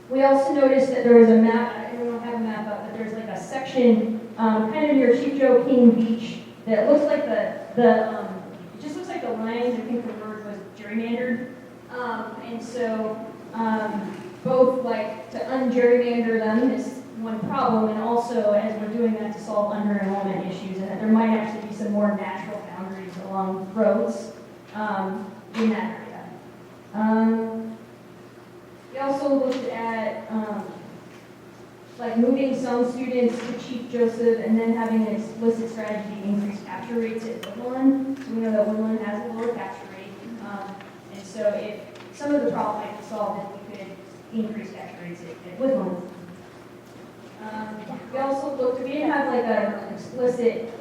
We also noticed that there was a map, we don't have a map up, but there's like a section kind of near Chief Joe King Beach that looks like it just looks like the lines, I think the word was gerrymandered. And so both like to ungerrymander them is one problem, and also as we're doing that to solve under-enrollment issues, and that there might actually be some more natural boundaries along roads in that area. We also looked at like moving some students to Chief Joseph and then having an explicit strategy to increase capture rates at Woodlawn. So we know that Woodlawn has a lower capture rate. And so if some of the problem, like solved if we could increase capture rates at Woodlands. We also looked, we didn't have like an explicit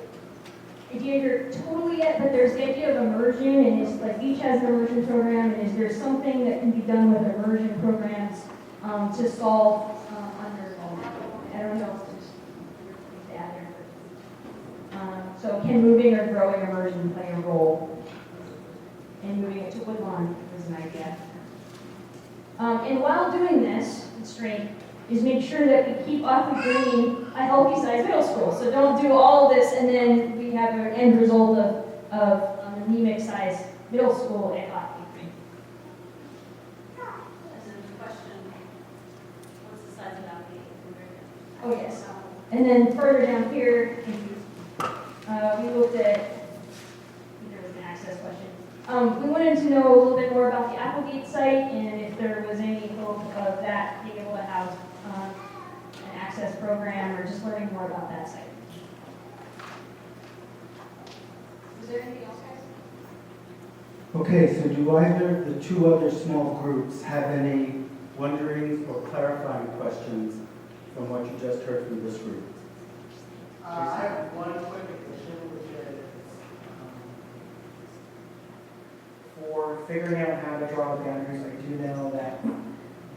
idea here totally yet, but there's the idea of immersion, and it's like each has an immersion program, and is there something that can be done with immersion programs to solve under-enrollment? I don't know if there's to add there. So can moving or growing immersion play a role in moving it to Woodlawn is an idea. And while doing this, constraint is make sure that we keep Awfully Green a healthy size middle school. So don't do all of this and then we have an end result of an anemic size middle school at Awfully Green. As a question, what's the size of that meeting? Oh, yes. And then further down here, we looked at, there was an access question. We wanted to know a little bit more about the Applegate site and if there was any hope of that being able to house an access program or just learning more about that site. Is there anything else, guys? Okay, so do either of the two other small groups have any wonderings or clarifying questions from what you just heard from this group? I have one quick addition, which is for figuring out how to draw the boundaries. I do know that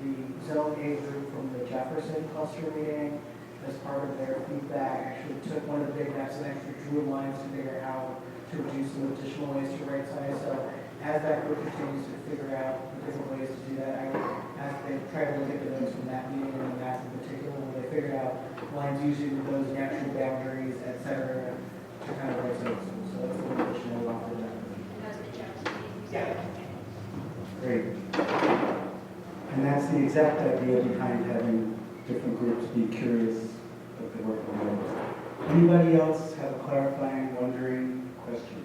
the Zone A group from the Jefferson cluster meeting, as part of their feedback, actually took one of the big maps and actually drew lines to figure out how to reduce some additional ways to right size. So as that group continues to figure out the different ways to do that, I would ask them to try to look at the notes from that meeting and the map in particular, where they figured out lines using those natural boundaries, et cetera, to kind of right size. So that's a little additional offer that. Yeah. Great. And that's the exact idea behind having different groups be curious of the work of the others. Anybody else have a clarifying, wondering question?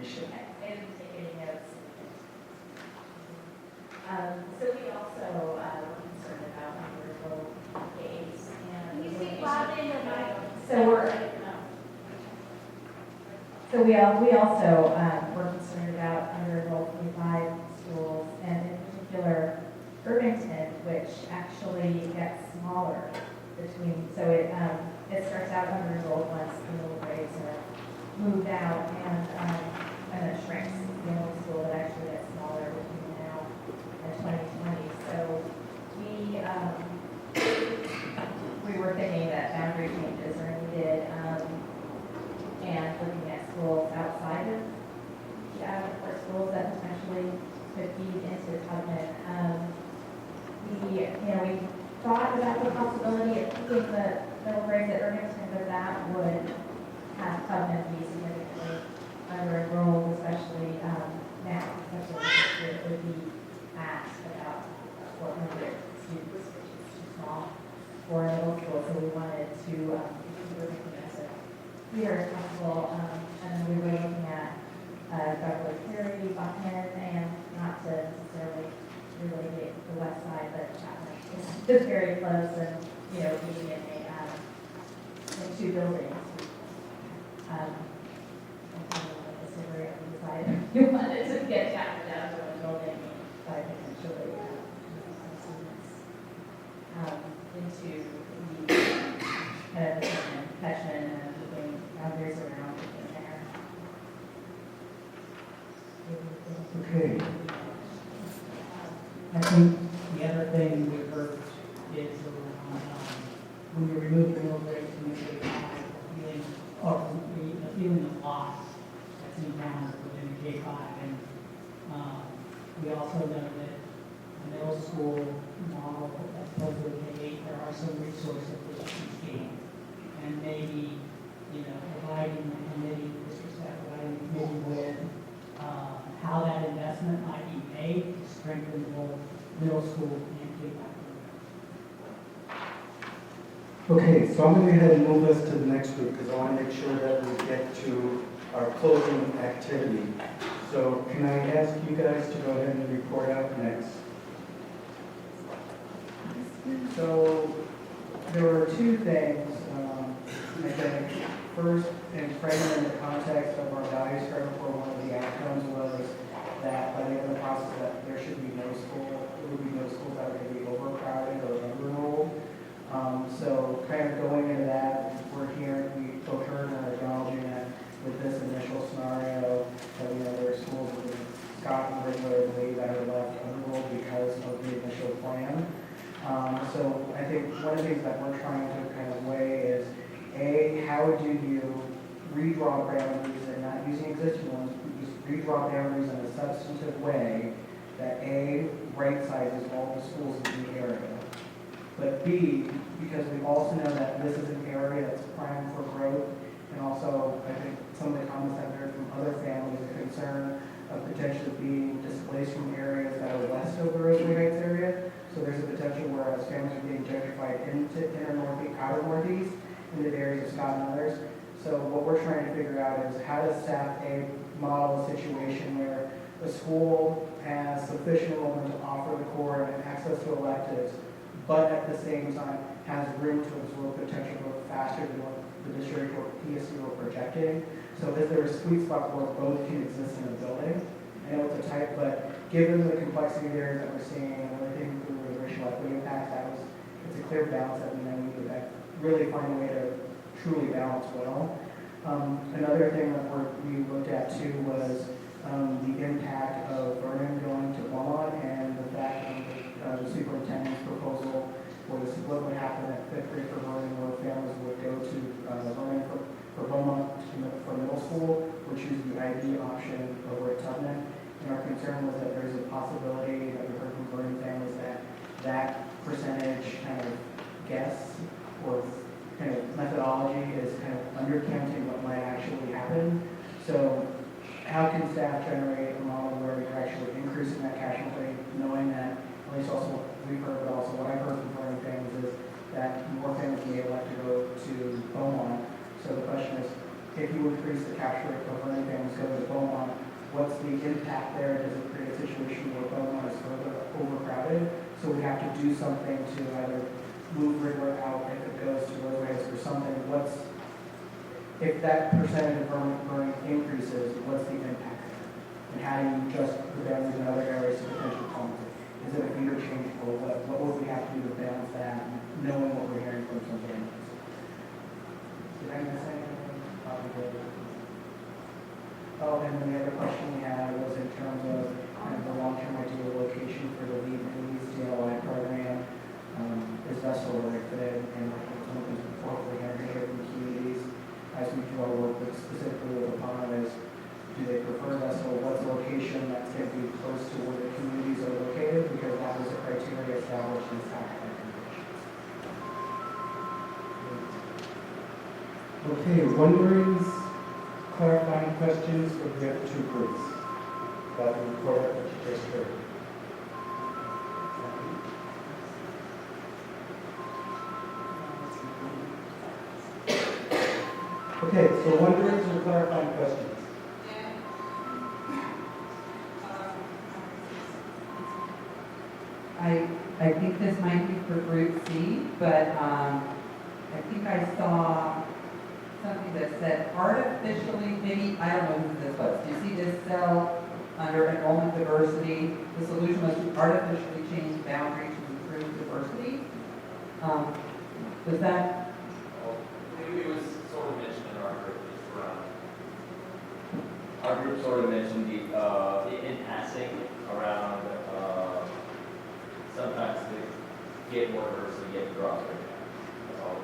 I didn't take any notes. So we also were concerned about underenrolled games and. Can you speak loudly in the mic? We also were concerned about underenrolled 25 schools, and in particular Irvington, which actually gets smaller between. So it starts out underenrolled once the middle grades are moved out, and it shrinks. The only school that actually gets smaller between now and 2020. So we were thinking that boundary changes are needed, and looking at schools outside of or schools that potentially could feed into Tubman. We thought about the possibility of keeping the middle grades at Irvington, but that would have Tubman be significantly under-enrolled, especially now, especially this year. It would be at about 400 students, which is too small for a middle school. So we wanted to keep Irvington as a leader as possible. And then we were looking at Beverly Perry, Buckman, and not to necessarily relate the west side, but Chapman is just very close and, being in two buildings. You wanted to get Chapman down to a building by potentially students into the kind of catchment and moving boundaries around in there. Okay. I think the other thing we heard is around when you remove the middle grade from the grade 5, the feeling of loss that's encountered within the K-5. And we also know that the middle school model, as opposed to the K-8, there are some resource efficiencies gained. And maybe, providing the committee, providing the committee with how that investment might be made to strengthen both middle school and K-5 programs. Okay, so I'm going to go ahead and move us to the next group because I want to make sure that we get to our closing activity. So can I ask you guys to go ahead and report out next? So there were two things, I think. First, and framing in the context of our values framework, one of the outcomes was that by the end of the process that there should be no school, there would be no schools that are going to be overcrowded or overruled. So kind of going into that, we're hearing, we both heard and are acknowledging that with this initial scenario, that there are schools in Scott and Riddler, I believe, that are left unruled because of the initial plan. So I think one of the things that we're trying to kind of weigh is, A, how do you redraw boundaries and not using existing ones, just redraw boundaries in a substantive way that A, right sizes all the schools in the area. But B, because we also know that this is an area that's primed for growth, and also I think some of the comments I've heard from other families are concerned of potentially being displaced from areas that are west of the Roseway Heights area. So there's a potential where as families are being gentrified into inner northeast, outer northeast, into the areas of Scott and others. So what we're trying to figure out is how does staff A model a situation where the school has sufficient enrollment to offer the core and access to electives, but at the same time has room to absorb potential growth faster than what the district or PSU are projecting. So is there a sweet spot where both can exist in a building? I know it's a type, but given the complexity of areas that we're seeing and everything through the racial equity impacts, it's a clear balance that we know we need to really find a way to truly balance well. Another thing that we looked at too was the impact of Vernon going to Beaumont and the fact of the superintendent's proposal where the split would happen at fifth grade for Vernon, where families would go to Vernon for Beaumont for middle school, would choose the IB option over at Tubman. And our concern was that there's a possibility that we heard from Vernon families that percentage kind of guess or kind of methodology is kind of undercounting what might actually happen. So how can staff generate a model where we're actually increasing that cash rate, knowing that, at least also what we've heard, but also what I've heard from foreign families is that more families may elect to go to Beaumont. So the question is, if you increase the cash rate for foreign families go to Beaumont, what's the impact there? Does it create a situation where Beaumont is further overcrowded? So we have to do something to either move Riddler out if it goes to Roseway or something. If that percentage of burning increases, what's the impact there? And how do you adjust the boundaries in other areas to potentially compensate? Is it a feeder change or what would we have to do to balance that, knowing what we're hearing from some families? Did I miss anything? Oh, and then the other question we had was in terms of kind of the long-term ideal location for the LEAD and LEAD's DLI program. Is Vessel the right fit? And I think some of these before we have here from communities as we do our work with specifically with the pond is, do they prefer Vessel? What's the location that's going to be close to where the communities are located? Because that was a criteria established in staff recommendations. Okay, wonderings, clarifying questions for the other two groups about the report that you just heard. Okay, so wonderings or clarifying questions? I think this might be for Group C, but I think I saw something that said artificially, maybe, I don't know who this was. Do you see this cell under enrollment diversity? The solution was to artificially change boundaries to improve diversity. Was that? It was sort of mentioned in our group. Our group sort of mentioned in passing around sometimes to get more diversity, get dropped. That's all.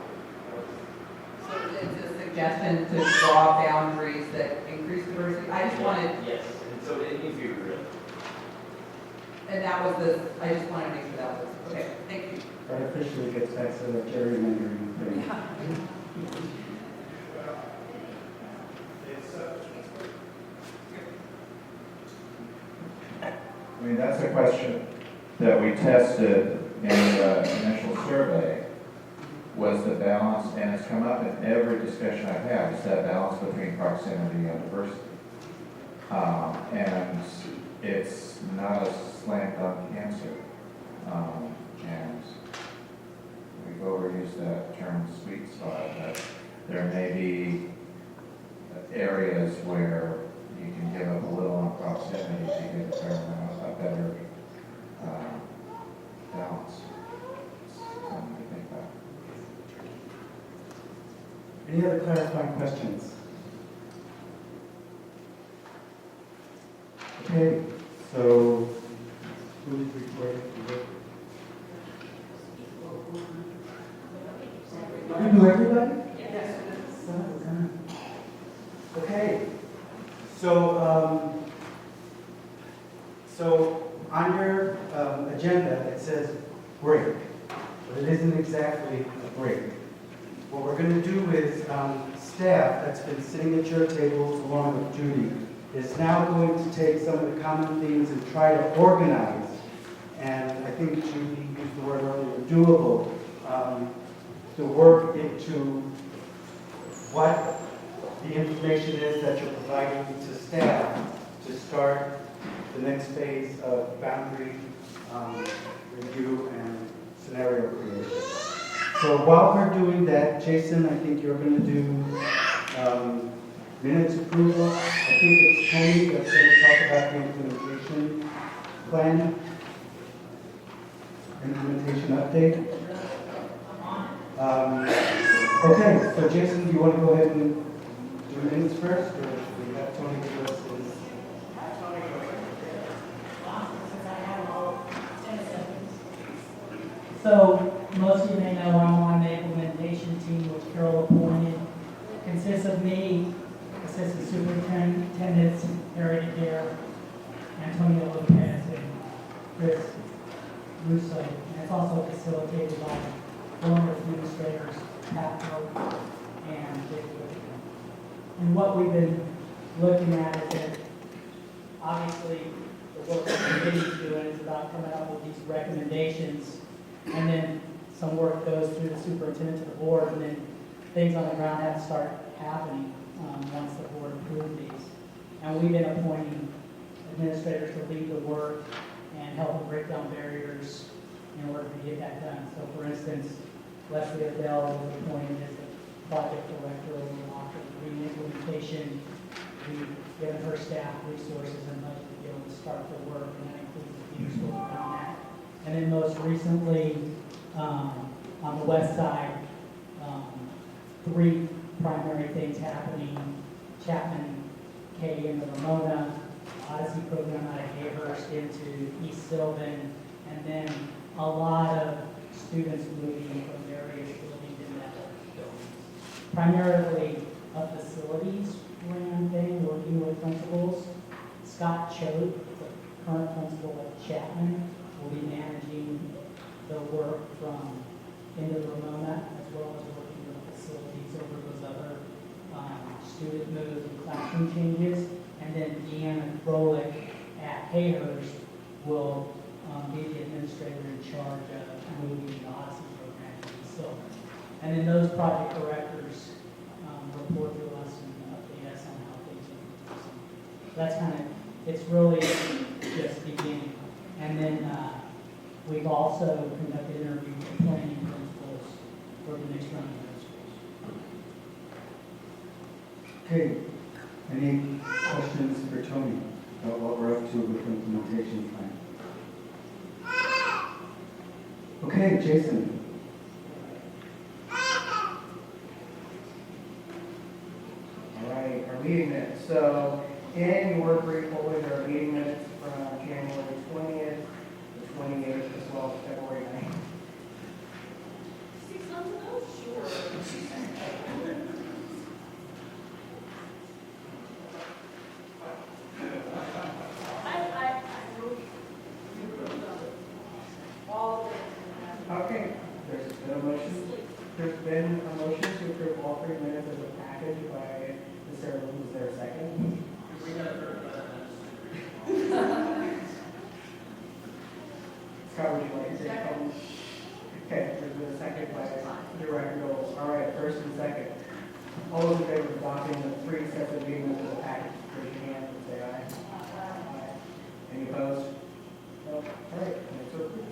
So it's a suggestion to draw boundaries that increase diversity. I just wanted. Yes, and so it needs to be real. And that was I just wanted to make sure that was, okay, thank you. Artificially gets back to the gerrymandering thing. I mean, that's a question that we tested in the initial survey, was the balance, and it's come up in every discussion I've had, is that balance between proximity and diversity. And it's not a slam dunk answer. And that term sweet spot, but there may be areas where you can give up a little on proximity to get a better balance. Something to think about. Any other clarifying questions? Okay, so who's recording? You do everybody? Yes. Okay, so on your agenda it says break, but it isn't exactly a break. What we're going to do is staff that's been sitting at your tables along with Judy is now going to take some of the common themes and try to organize, and I think Judy used the word earlier, doable, to work into what the information is that you're providing to staff to start the next phase of boundary review and scenario creation. So while we're doing that, Jason, I think you're going to do minutes approval. I think it's Tony that's going to talk about the implementation plan, implementation update. Okay, so Jason, do you want to go ahead and do minutes first, or should we have Tony give us his? So, most of you may know I'm on the implementation team, which Carol appointed. Consists of me, Assistant Superintendents, Harry Adair, Antonio Lopez, and Chris Russo. And it's also facilitated by former administrators, Pat Hope and Dick Whittaker. And what we've been looking at is that obviously the work the committee is doing is about coming up with these recommendations, and then some work goes through the superintendent to the board, and then things on the ground have to start happening once the board approves these. And we've been appointing administrators to lead the work and help them break down barriers in order to get that done. So for instance, Leslie Adele was appointed as the project director over the Lockwood Green implementation. We've given her staff resources and budget to be able to start the work, and that includes the future around that. And then most recently, on the west side, 3 primary things happening: Chapman, K in the Ramona, Odyssey program out of Hayhurst into East Sylvan, and then a lot of students moving from various buildings in that building. Primarily a facilities ran thing, working with principals. Scott Choate, the current principal at Chapman, will be managing the work from into the Ramona, as well as working with facilities over those other student moves and classroom changes. And then Deanna Froelich at Hayhurst will be the administrator in charge of moving the Odyssey program to the Silver. And then those project directors report to us and update us on how things are going. So that's kind of, it's really just beginning. And then we've also conducted interviews with planning principals for the next round of middle schools. Okay, any questions for Tony about what we're up to with the implementation plan? Okay, Jason. All right, our meeting minutes. So in your brief folder, there are meeting minutes from January 20th, the 28th, as well as February 9th. 6 months ago? Sure. Okay, there's been a motion to approve all 3 minutes as a package by Ms. Sarah Lou. Is there a second? Scott, would you like to take a couple? Okay, there's been a second by Director Knowles. All right, first and second. All those in favor of adopting the 3 sets of meeting minutes as a package, raise your hand and say aye. Aye. Any opposed? No. All right, minutes are approved.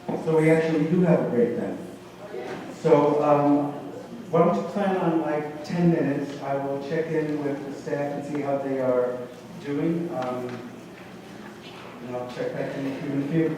So we actually do have a break then. So why don't you plan on like 10 minutes? I will check in with the staff and see how they are doing. And I'll check back in with you in a few.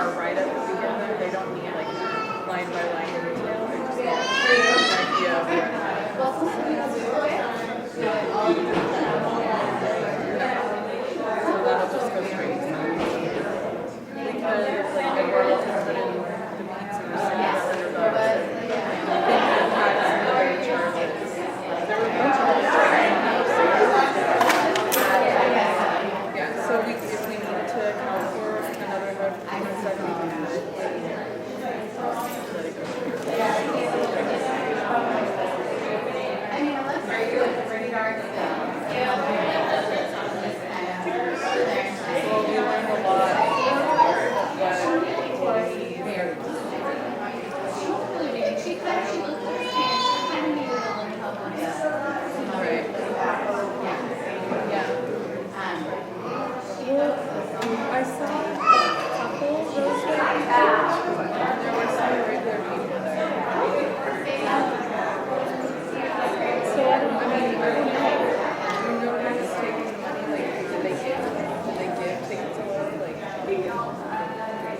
are right up together. They don't need like line by line detail. They're just an idea of what. So that'll just go straight to me. Because like Eduardo can put in the pizza receipt at $100. I think the tax and the rate charges. There were a bunch of other charges. Yeah, so if we need to account for another $100, we can do it. Let it go through. Well, we learned a lot of what we married. Right. Yeah. I saw a couple those days. There were some regular people there. So I don't know. You know who's taking the money? Like, did they give tickets away? Like, oh, really? Oh, okay.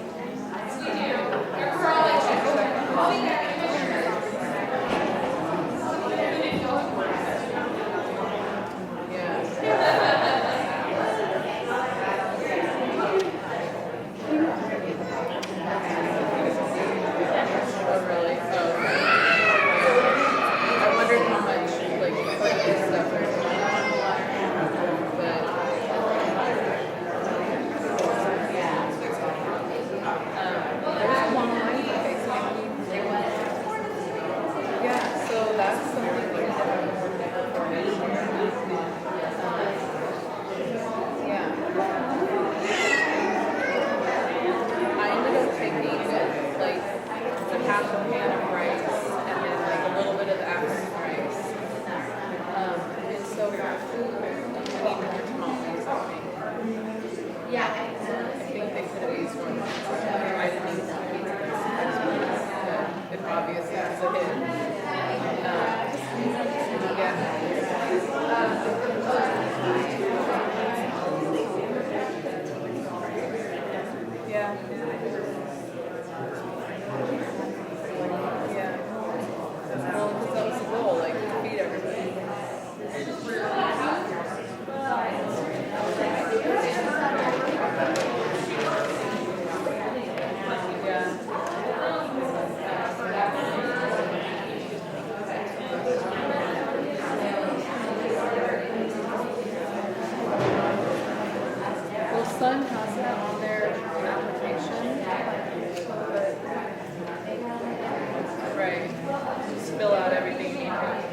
I wondered how much, like, this stuff they're doing. But, there's one line facing. Yeah, so that's something we need to have more down for next year. Yeah. I ended up taking, like, the half a pan of rice and then, like, a little bit of African rice. And so for food, you need more tamales, I think. Yeah. I think they could have used more pizza. I didn't eat some pizza. But it obviously was a hit. Yeah. Yeah. Well, because that was the goal, like, to feed everybody. Well, Sun has that on their application. Right. Spill out everything you have.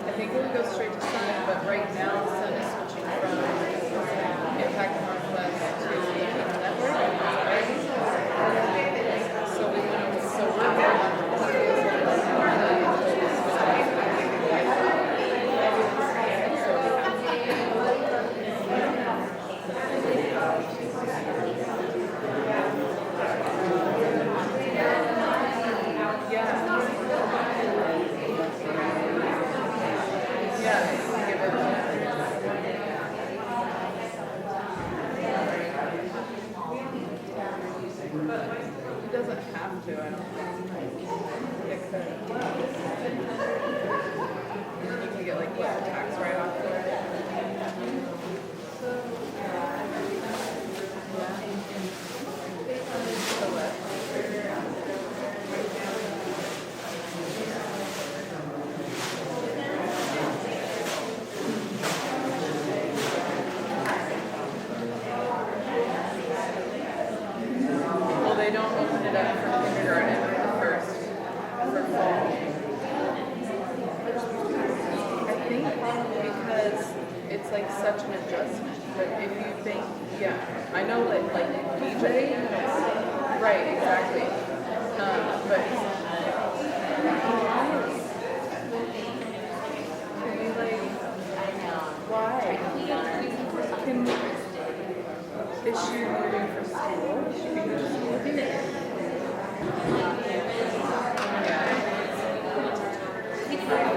I think it would go straight to Sun, but right now Sun is switching from Impact Northwest to Network. So we went over, so we're It doesn't have to, I don't think. It could. You can get like what, tax write-off for it. So what? Well, they don't open it up for kindergarten at first, for fall. I think probably because it's like such an adjustment, but if you think, yeah, I know that like DJ, right, exactly, but can we like, why? Can, is she moving for school? She can go to school. Yeah.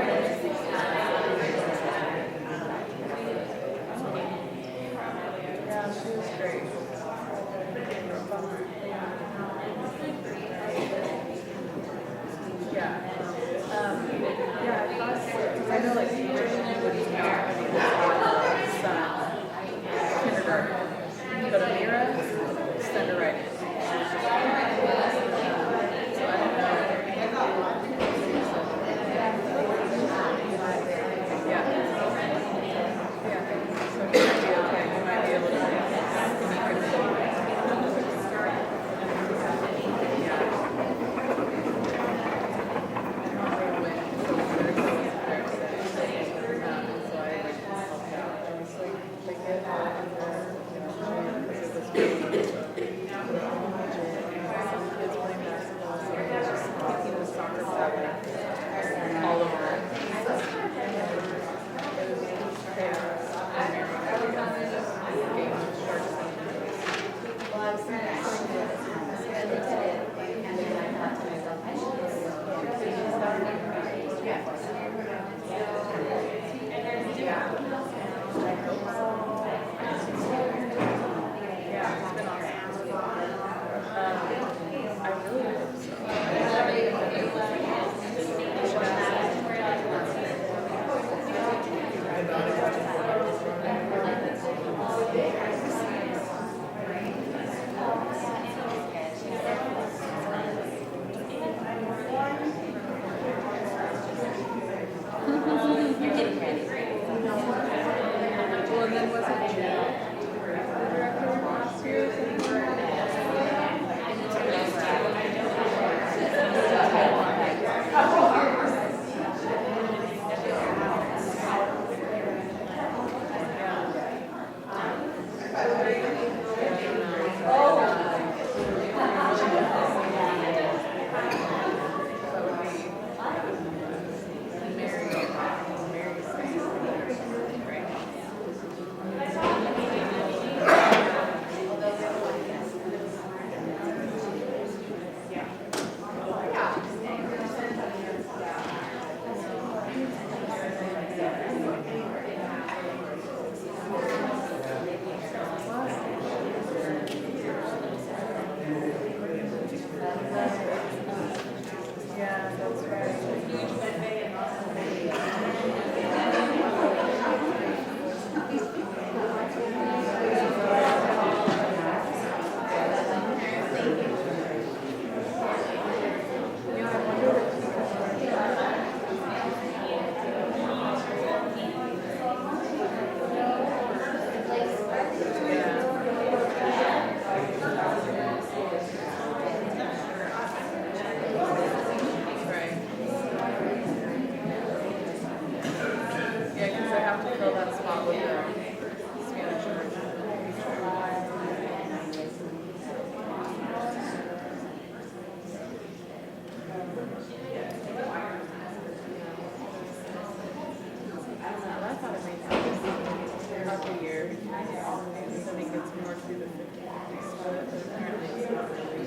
have to fill that spot with the Spanish version. I thought it made sense throughout the year, and then it gets more to the 50s, but apparently it's not really.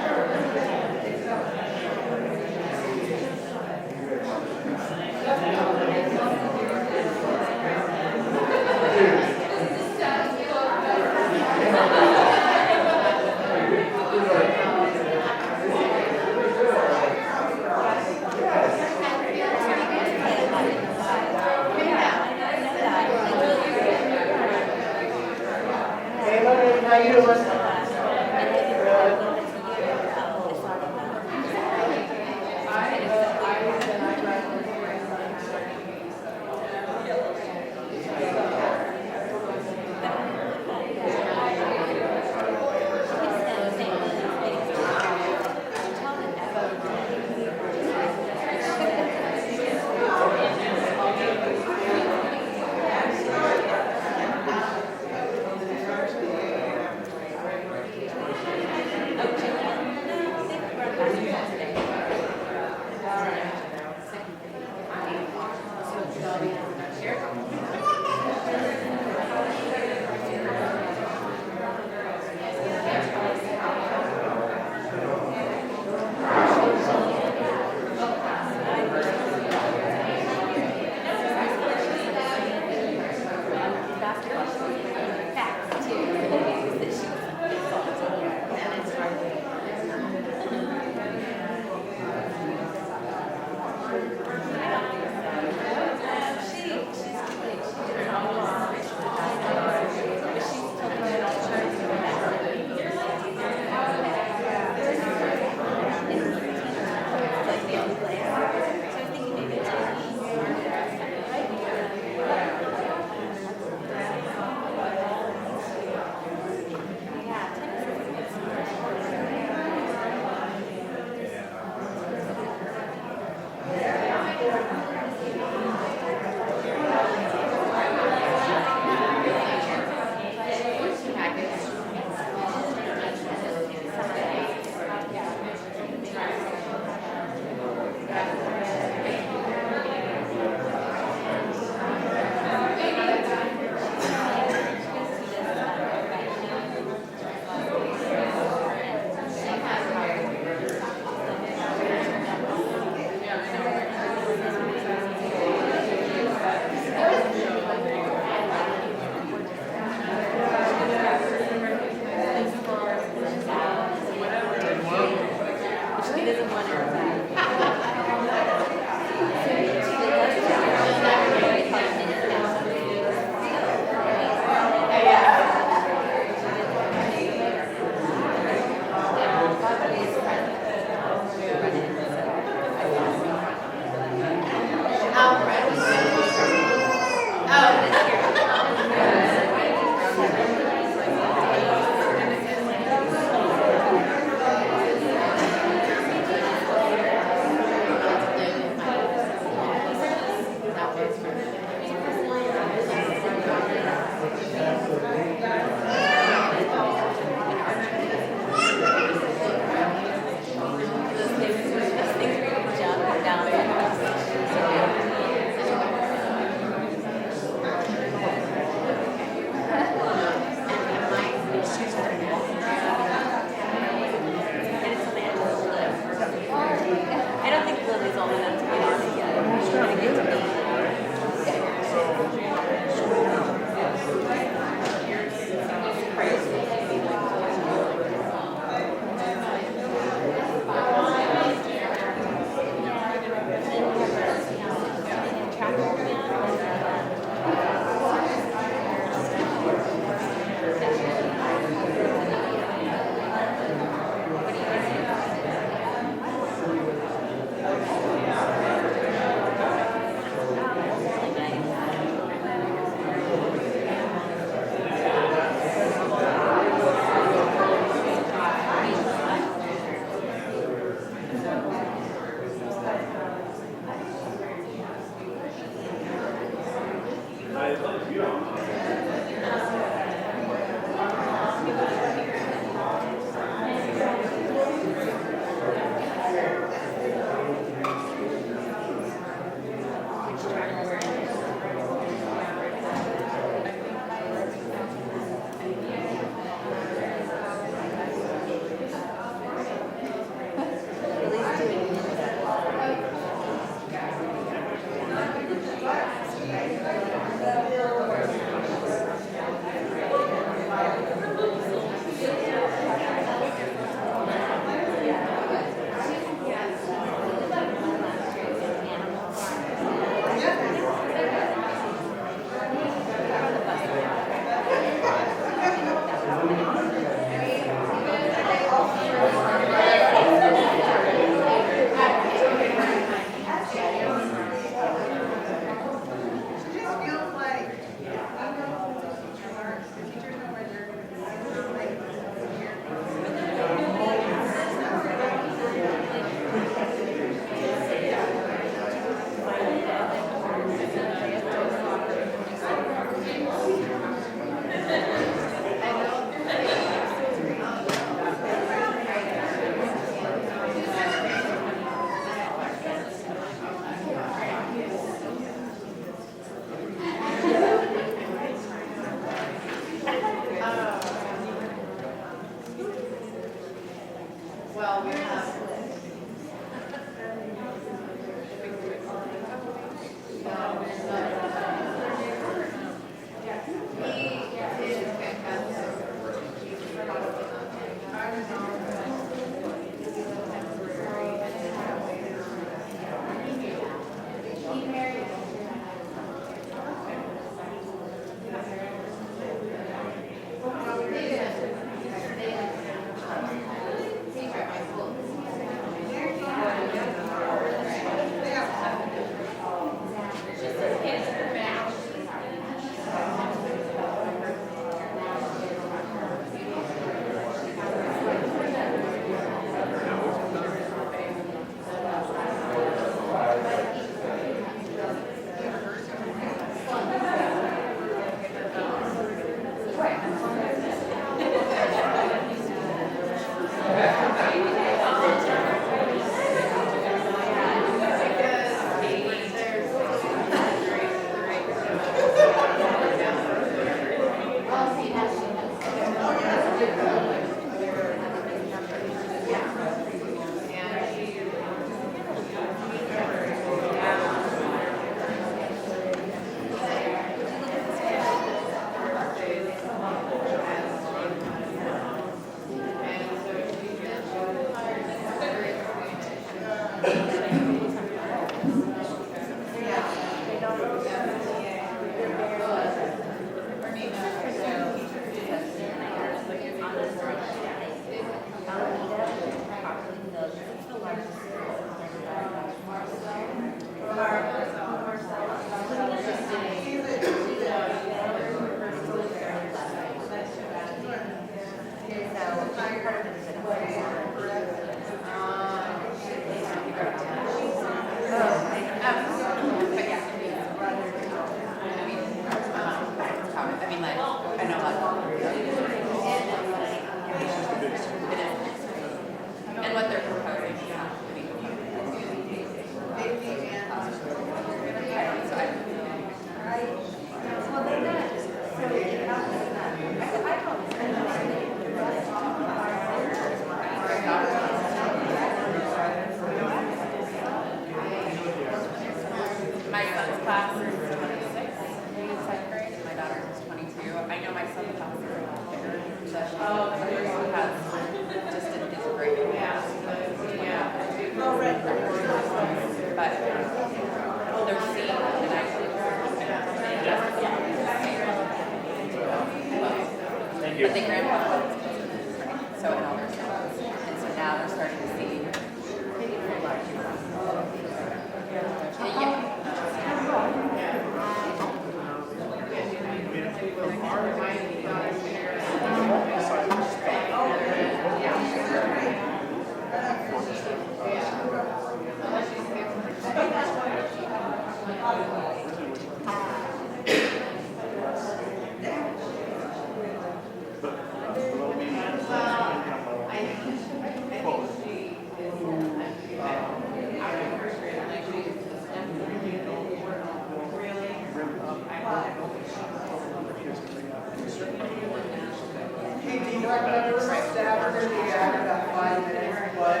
members, staff are going to be back in about 5 minutes, but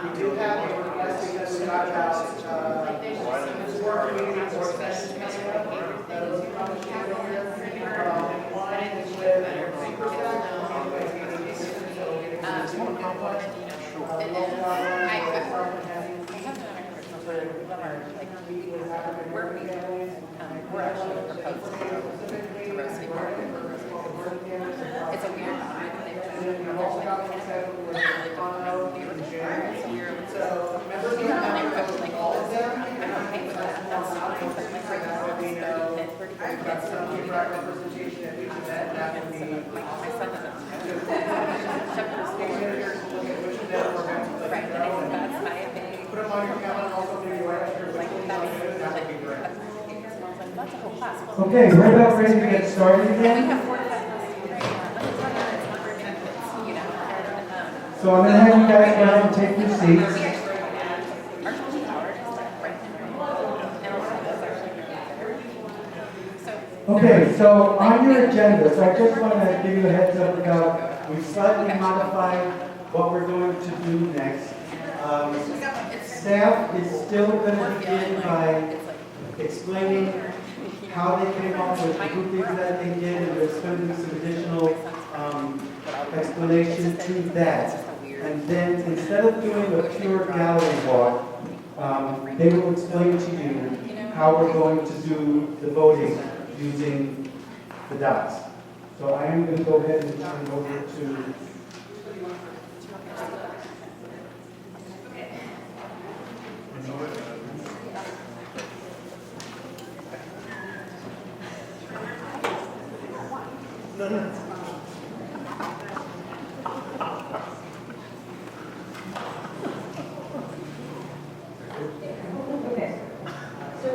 we do have a request because we got about 4 community board sessions coming up. That was published here. One is with Superstack, one with We're actually proposing to roast it. It's a weird So members don't have all of them. That's some D-BRAC representation at each event. That would be. my son doesn't. Which event we're going to Right, and that's my big. put them on your calendar, also maybe right after. That would be great. That's a whole class. Okay, we're about ready to get started We again. have 4 to 5 classes to train on. Let me tell you, it's not very benefits, you know. So I'm going to have you guys go ahead and take your seats. Our 12 hours is like right there. And a lot of those actually really better. So. Okay, so on your agenda, so I just want to give you a heads up about, we've slightly modified what we're going to do next. Staff is still going to begin by explaining how they came up with the groupings that they did, and there's going to be some additional explanation to that. And then instead of doing a pure gallery walk, they will explain to you how we're going to do the voting using the dots. So I am going to go ahead and turn it over to Okay. So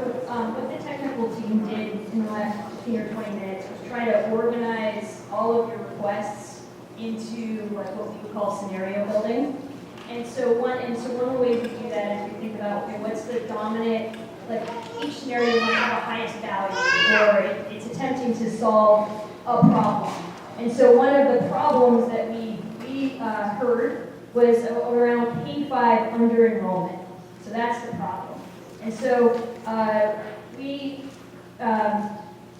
what the technical team did in the last 15 or 20 minutes was try to organize all of your requests into like what we would call scenario building. And so one of the ways we do that is we think about, okay, what's the dominant, like each scenario might have a highest value, or it's attempting to solve a problem. And so one of the problems that we heard was around K-5 under enrollment. So that's the problem. And so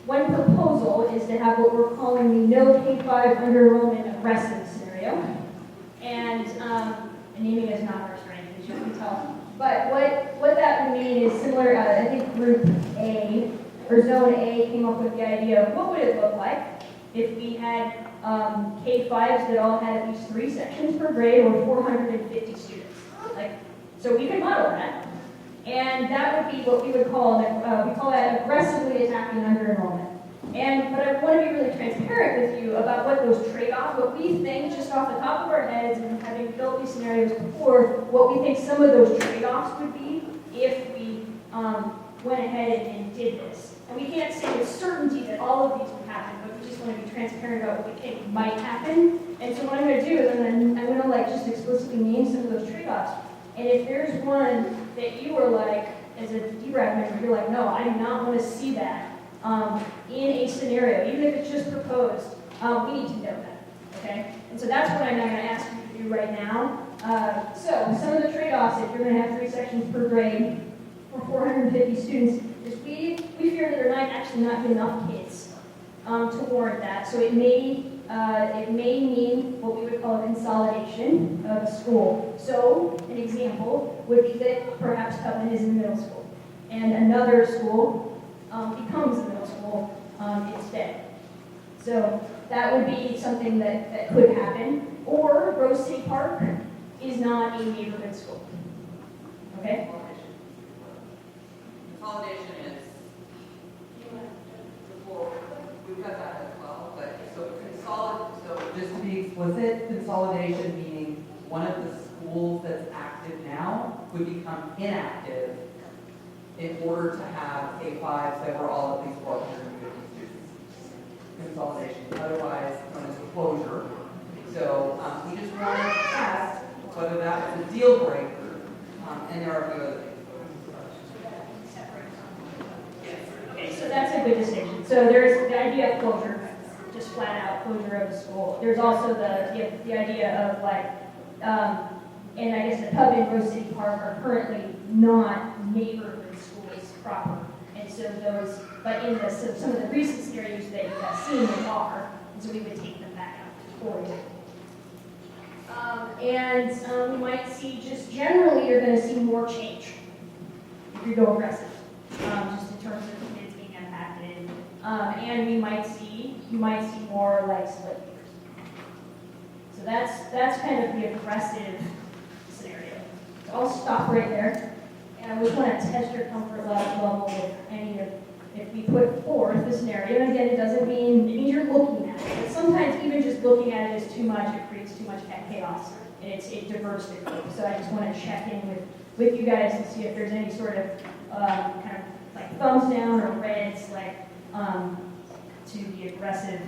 one proposal is to have what we're calling the no K-5 under enrollment aggressive scenario. And naming is not our strength, as you can tell. But what that would mean is similar, I think Group A, or Zone A, came up with the idea of what would it look like if we had K-5s that all had at least 3 sections per grade or 450 students. So we could model that. And that would be what we would call, we call that aggressively attacking under enrollment. But I want to be really transparent with you about what those trade-offs, what we think just off the top of our heads and having built these scenarios before, what we think some of those trade-offs would be if we went ahead and did this. And we can't say with certainty that all of these would happen, but we just want to be transparent about what we think might happen. And so what I'm going to do is I'm going to just explicitly name some of those trade-offs. And if there's one that you are like, as a D-BRAC member, you're like, no, I do not want to see that in a scenario, even if it's just proposed, we need to know that, okay? And so that's what I'm going to ask you to do right now. So some of the trade-offs, if you're going to have 3 sections per grade for 450 students, is we fear that there might actually not be enough kids to warrant that. So it may mean what we would call a consolidation of a school. So an example would be that perhaps Tubman is in middle school, and another school becomes a middle school instead. So that would be something that could happen. Or Rose City Park is not a neighborhood school. Okay? Consolidation is, well, we've got that as well, but so just to be explicit, consolidation meaning one of the schools that's active now would become inactive in order to have K-5s that were all at least 450 students. Consolidation, otherwise known as closure. So we just want to test whether that was a deal breaker, and there are a few other things. Okay, so that's a good distinction. So there's the idea of closure, just flat out closure of the school. There's also the idea of like, and I guess the Pub and Rose City Park are currently not neighborhood schools proper. And so those, but in the, so some of the recent scenarios that you have seen, they are, and so we would take them back out for you. We might see, just generally, you're going to see more change if you go aggressive, just in terms of the kids being impacted. And you might see more like split years. So that's kind of the aggressive scenario. So I'll stop right there. And I just want to test your comfort level with any of, if we put forth the scenario, and again, it means you're looking at it. But sometimes even just looking at it is too much, it creates too much chaos, and it diverts the group. So I just want to check in with you guys and see if there's any sort of kind of like thumbs down or reds, like to the aggressive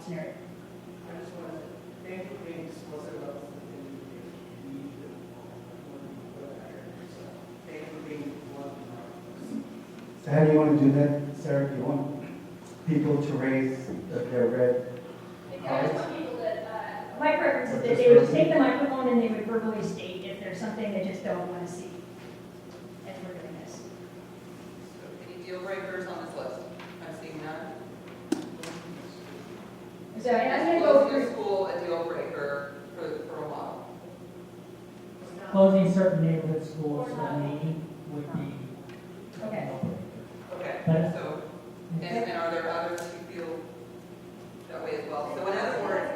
scenario. I just want to thank you for being explicit about the things you need to thank you for being blunt. So how do you want to do that, Sarah? Do you want people to raise their red cards? My preference is that they would take the microphone and they would verbally state if there's something they just don't want to see as we're doing this. Any deal breakers on this list? I'm seeing none. So and I'm going to go Closing through. a school a deal breaker for a while. Closing certain neighborhood schools for me would be. Okay. Okay, But- so, and are there others who feel that way as well? So in other words,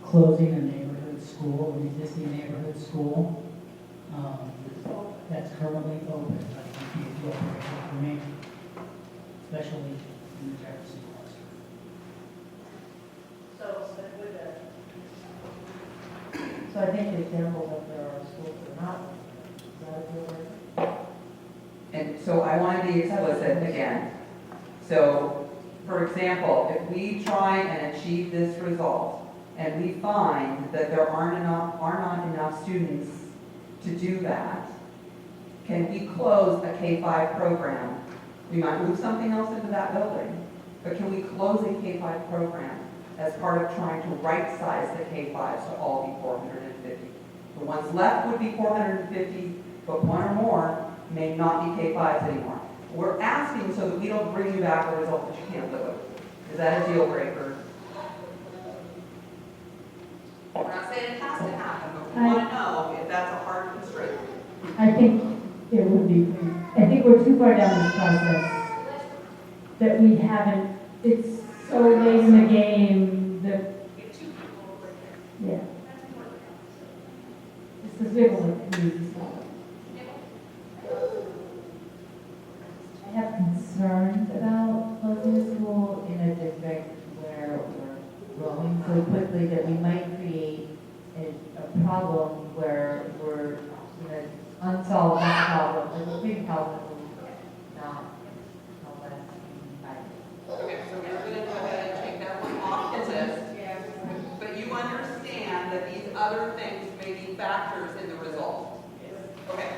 Closing a neighborhood school, an existing neighborhood school, that's currently open, that would be a deal breaker for me, especially in the Jefferson cluster. So I think the example that there are schools that are not, is that a deal breaker? And so I want to be explicit again. So, for example, if we try and achieve this result, and we find that there are not enough students to do that, can we close a K-5 program? We might move something else into that building, but can we close a K-5 program as part of trying to right-size the K-5s to all be 450? The ones left would be 450, but one or more may not be K-5s anymore. We're asking so that we don't bring you back a result that you can't live with. Is that a deal breaker? we're not saying it has to happen, but we want to know if that's a hard constraint. I think it would be. I think we're too far down this process that we haven't. It's so late in the game that. Yeah. It's the civil community stuff. I have concerns about closing a school in a district where we're growing so quickly that we might create a problem where we're in an unsolved problem, like a big problem, not less. Okay, so we're going to go ahead and take that one off the list. But you understand that these other things may be factors in the result. Okay.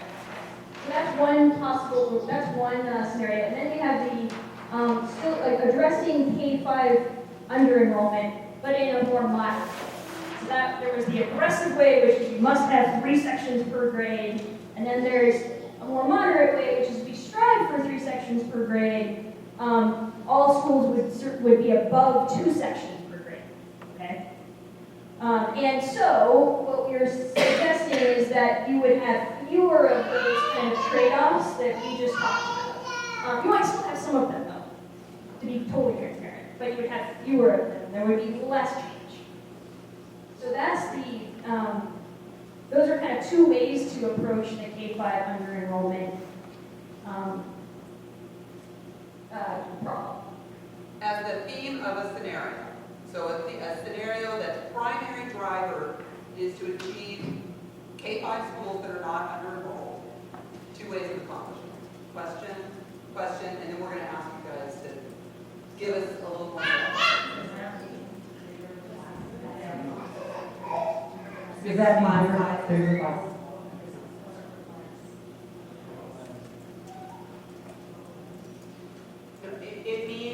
So that's one possible. That's one scenario, and then we have the still like addressing K-5 under enrollment, but in a more moderate way. So that there was the aggressive way, which is you must have 3 sections per grade, and then there's a more moderate way, which is we strive for 3 sections per grade. All schools would be above 2 sections per grade. Okay. And so what we're suggesting is that you would have fewer of those kind of trade-offs that we just talked about. You might still have some of them though, to be totally transparent, but you would have fewer of them. There would be less change. So that's those are kind of 2 ways to approach the K-5 under enrollment problem. As the theme of a scenario. So a scenario that's primary driver is to achieve K-5 schools that are not under enrolled. 2 ways of accomplishing it. Question, and then we're going to ask you guys to give us a little more. Does that mean there's a box? It means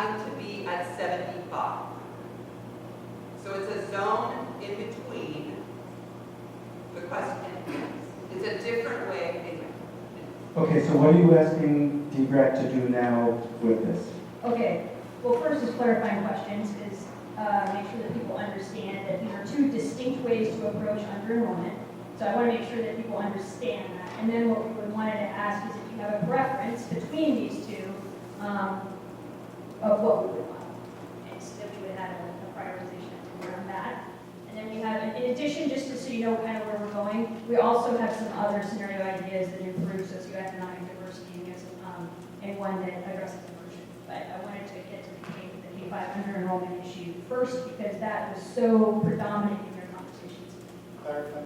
having to be at 75. So it's a zone in between the question. It's a different way of thinking. Okay, so what are you asking D-BRAC to do now with this? Okay, well, first is clarifying questions, is make sure that people understand that these are two distinct ways to approach under-enrollment. So I want to make sure that people understand that. And then what we would wanted to ask is if you have a preference between these two of what we would want. And so that we would have a prioritization around that. And then we have, in addition, just so you know kind of where we're going, we also have some other scenario ideas that improve socioeconomic diversity and one that addresses immersion. But I wanted to get to the K-5 under-enrollment issue first because that was so predominant in your conversations. Clarify.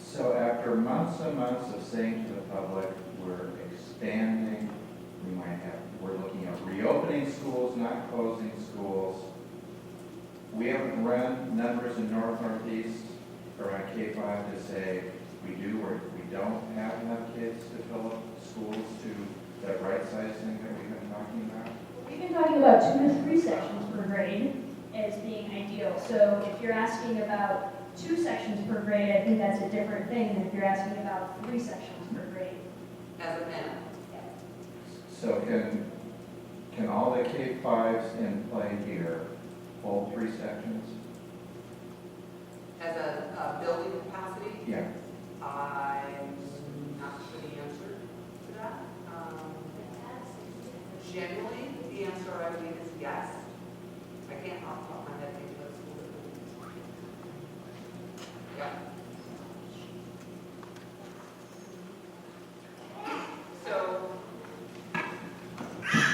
So after months and months of saying to the public, we're expanding, we're looking at reopening schools, not closing schools. We haven't run numbers in North Northeast around K-5 to say we do or we don't have enough kids to fill up schools to that right size thing that we've been talking about. We've been talking about 2 to 3 sections per grade as being ideal. So if you're asking about 2 sections per grade, I think that's a different thing than if you're asking about 3 sections per grade. As a minimum. So can all the K-5s in play here hold 3 sections? As a building capacity? Yeah. I'm not sure the answer to that. Generally, the answer I believe is yes. I can't off the top of my head think of a school that yeah. So.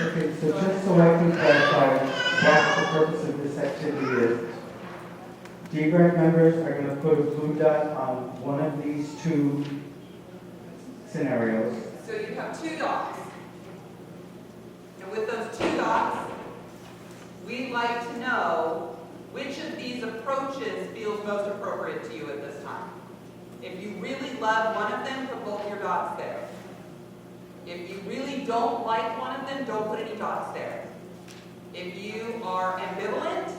Okay, so just so I can clarify what the purpose of this activity is, D-BRAC members are going to put a blue dot on one of these 2 scenarios. So you have 2 dots. And with those 2 dots, we'd like to know which of these approaches feels most appropriate to you at this time. If you really love one of them, put both your dots there. If you really don't like one of them, don't put any dots there. If you are ambivalent,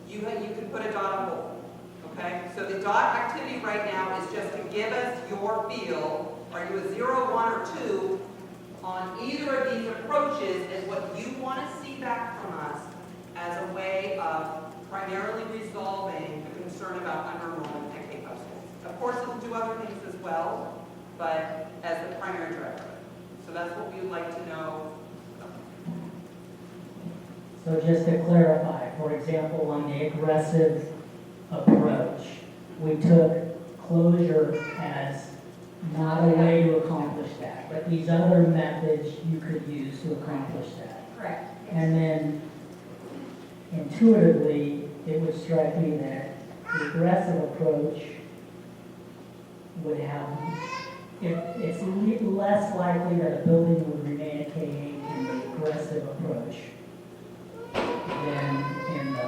you can put a dot on both. Okay? So the dot activity right now is just to give us your feel. Are you a 0, 1, or 2 on either of these approaches and what you want to see back from us as a way of primarily resolving the concern about under-enrollment at K-5 schools. Of course, it'll do other things as well, but as the primary director. So that's what we would like to know. So just to clarify, for example, on the aggressive approach, we took closure as not a way to accomplish that, but these other methods you could use to accomplish that. Correct. And then intuitively, it would strike me that the aggressive approach would have, it's less likely that a building would remain a K-8 in the aggressive approach than in the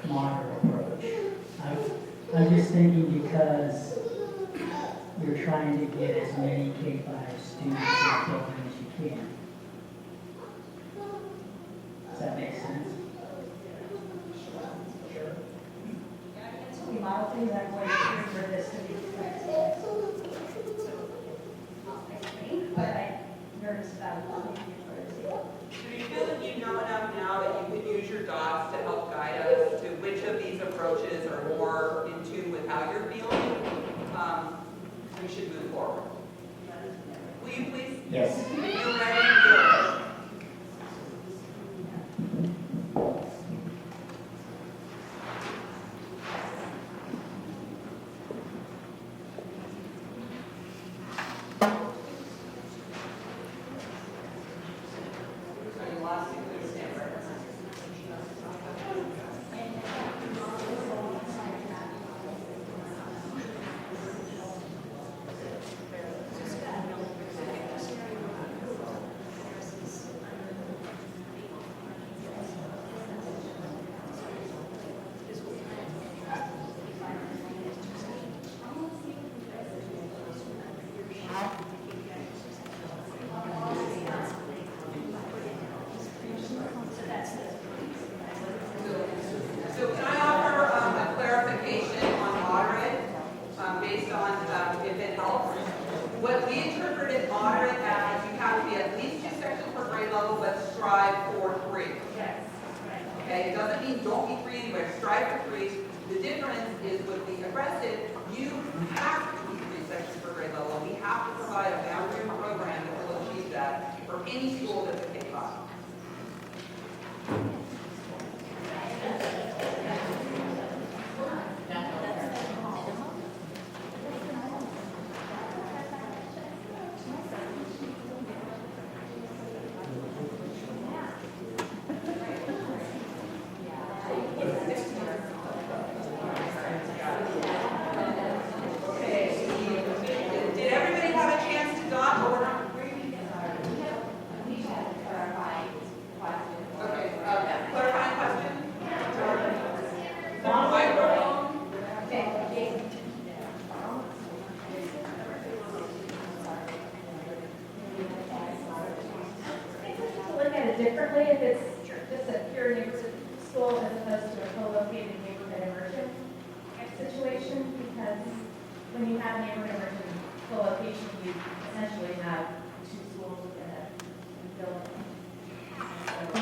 moderate approach. I'm just thinking because you're trying to get as many K-5 students in the building as you can. Does that make sense? So we model things that way for this to be correct. But I'm nervous about it. Do you feel that you know enough now that you could use your dots to help guide us to which of these approaches are more in tune with how you're feeling? We should move forward. Will you please? Yes. If you're ready, you're ready. strive for 3. Yes. Okay, it doesn't mean don't be 3 anywhere, strive for 3. The difference is with the aggressive, you have to be 3 sections per grade level. We have to provide a boundary program that will achieve that for any school that's a K-5. Did everybody have a chance to dot order? Okay, clarifying question? Microphone? Look at it differently if it's just a pure neighborhood school as opposed to a co-located neighborhood immersion situation, because when you have neighborhood immersion co-location, you essentially have 2 schools within a building. So, you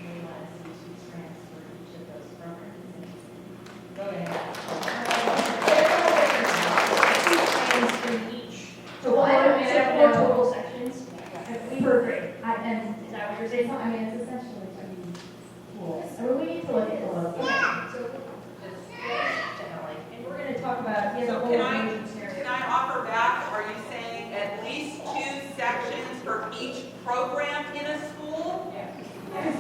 may want to see 2 strands for each of those programs. Building in each. So I don't know, 4 total sections per grade. And is that what you're saying? I mean, it's essentially 2 schools. I mean, we need to look at the location. So, and we're going to talk about, So can I offer back, are you saying at least 2 sections for each program in a school? Yes.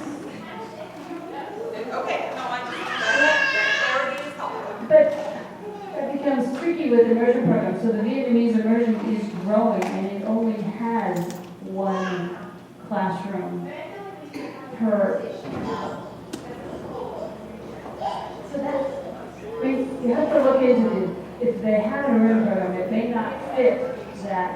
Okay, no, that clarity is helpful. But that becomes tricky with immersion programs. So the Vietnamese immersion is growing and it only has 1 classroom per. So that's, I mean, you have to look into if they have an immersion program, it may not fit that.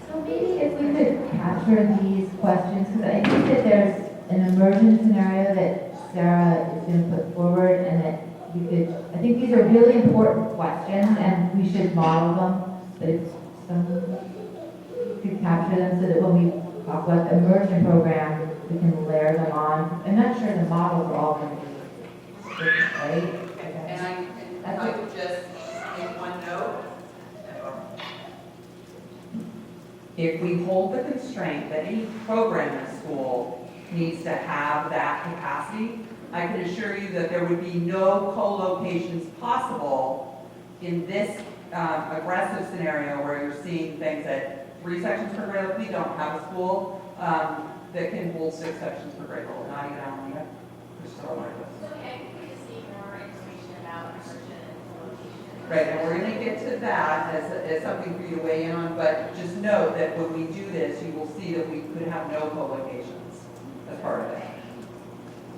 So maybe if we could capture these questions, because I think that there's an immersion scenario that Sarah is going to put forward, and that you could, I think these are really important questions, and we should model them, but if you could capture them so that when we talk about the immersion program, we can layer them on. I'm not sure the models are all going to be different, right? And I would just make one note. If we hold the constraint that any program in school needs to have that capacity, I can assure you that there would be no co-locations possible in this aggressive scenario where you're seeing things at 3 sections per grade level. We don't have a school that can hold 6 sections per grade level, not even Alameda. Priscilla like this. Okay, we just need more information about immersion and co-location. Right, and we're going to get to that as something for you to weigh in on, but just note that when we do this, you will see that we could have no co-locations as part of it.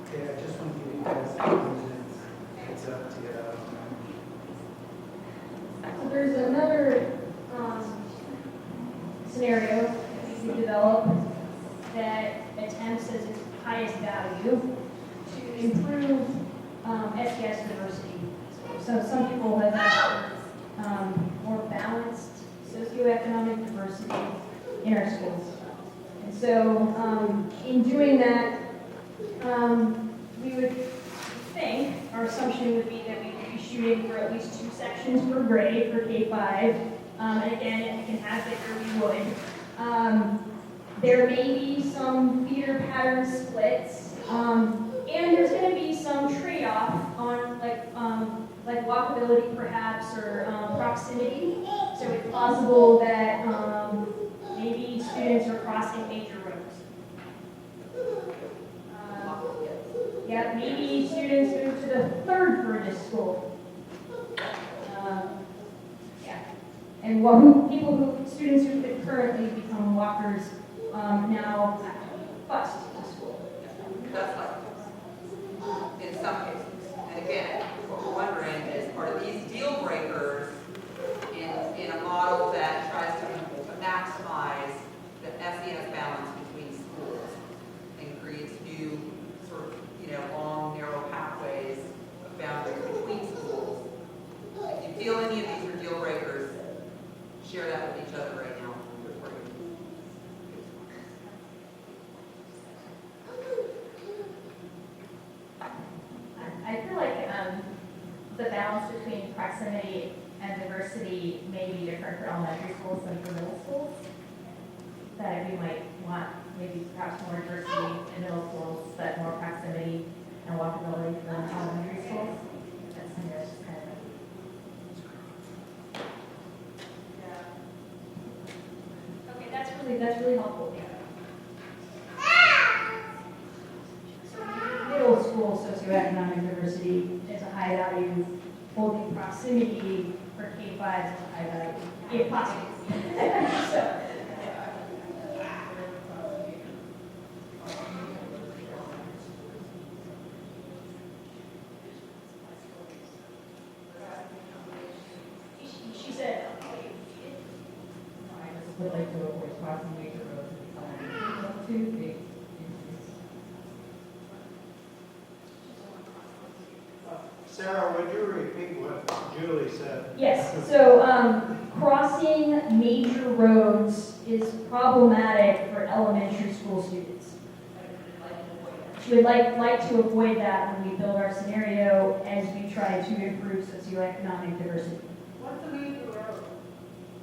Okay, I just want to give you guys 2 minutes. It's up to you. So there's another scenario that we developed that attempts as its highest value to improve SES diversity. So some people have more balanced socioeconomic diversity in our schools. And so in doing that, we would think, our assumption would be that we would be shooting for at least 2 sections per grade for K-5. And again, if we can have bigger, we would. There may be some feeder pattern splits, and there's going to be some trade-off on like walkability perhaps, or proximity. So it's possible that maybe students are crossing major roads. Yeah, maybe students move to the 3rd furthest school. Yeah, and students who could currently become walkers now bused to school. That's like, in some cases. And again, what we're wondering is, are these deal breakers in a model that tries to maximize the SES balance between schools and creates new sort of, long, narrow pathways of boundaries between schools? If you feel any of these are deal breakers, share that with each other right now. balance between proximity and diversity may be different for elementary schools than for middle schools. That we might want maybe perhaps more diversity in middle schools, but more proximity and walkability for elementary schools. That's something that's just kind of okay. That's really helpful. So middle school socioeconomic diversity is a high value. Holding proximity for K-5 is a high value. If possible. So, she said, would like to avoid crossing major roads and too big. Sarah, would you repeat what Julie said? yes, so crossing major roads is problematic for elementary school students. She would like to avoid that when we build our scenario as we try to improve socioeconomic diversity. What's a major road?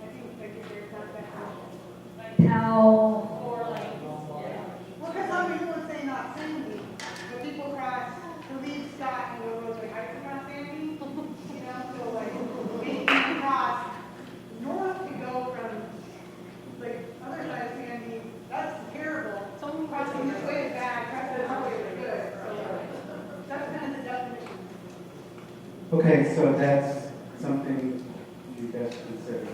I think there's not that Like Powell, or like, well, because some people would say not Sandy, but people cross to leave Scott and go to Heights across Sandy, you know, so like, maybe you cross north to go from, like, other side of Sandy, that's terrible. Someone crossing this way is bad, crossing this way is good, so that's kind of the definition. Okay, so that's something you guys consider.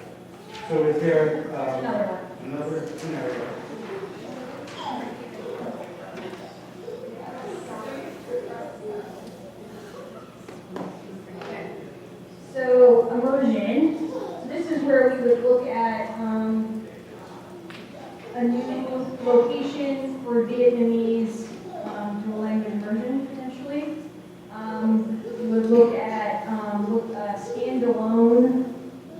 So is there another scenario? so immersion. So this is where we would look at a new location for Vietnamese dual language immersion potentially. We would look at standalone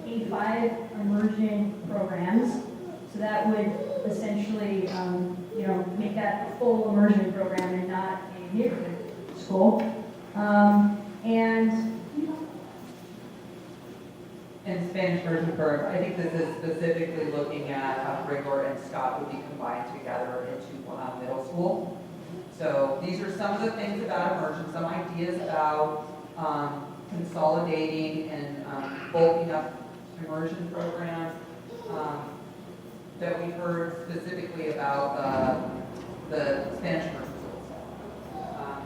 K-5 immersion programs. So that would essentially, make that a full immersion program and not a neighborhood school. And Spanish version curve, I think this is specifically looking at how Rigor and Scott would be combined together into middle school. So these are some of the things about immersion, some ideas about consolidating and bulking up immersion programs that we heard specifically about the Spanish immersion schools.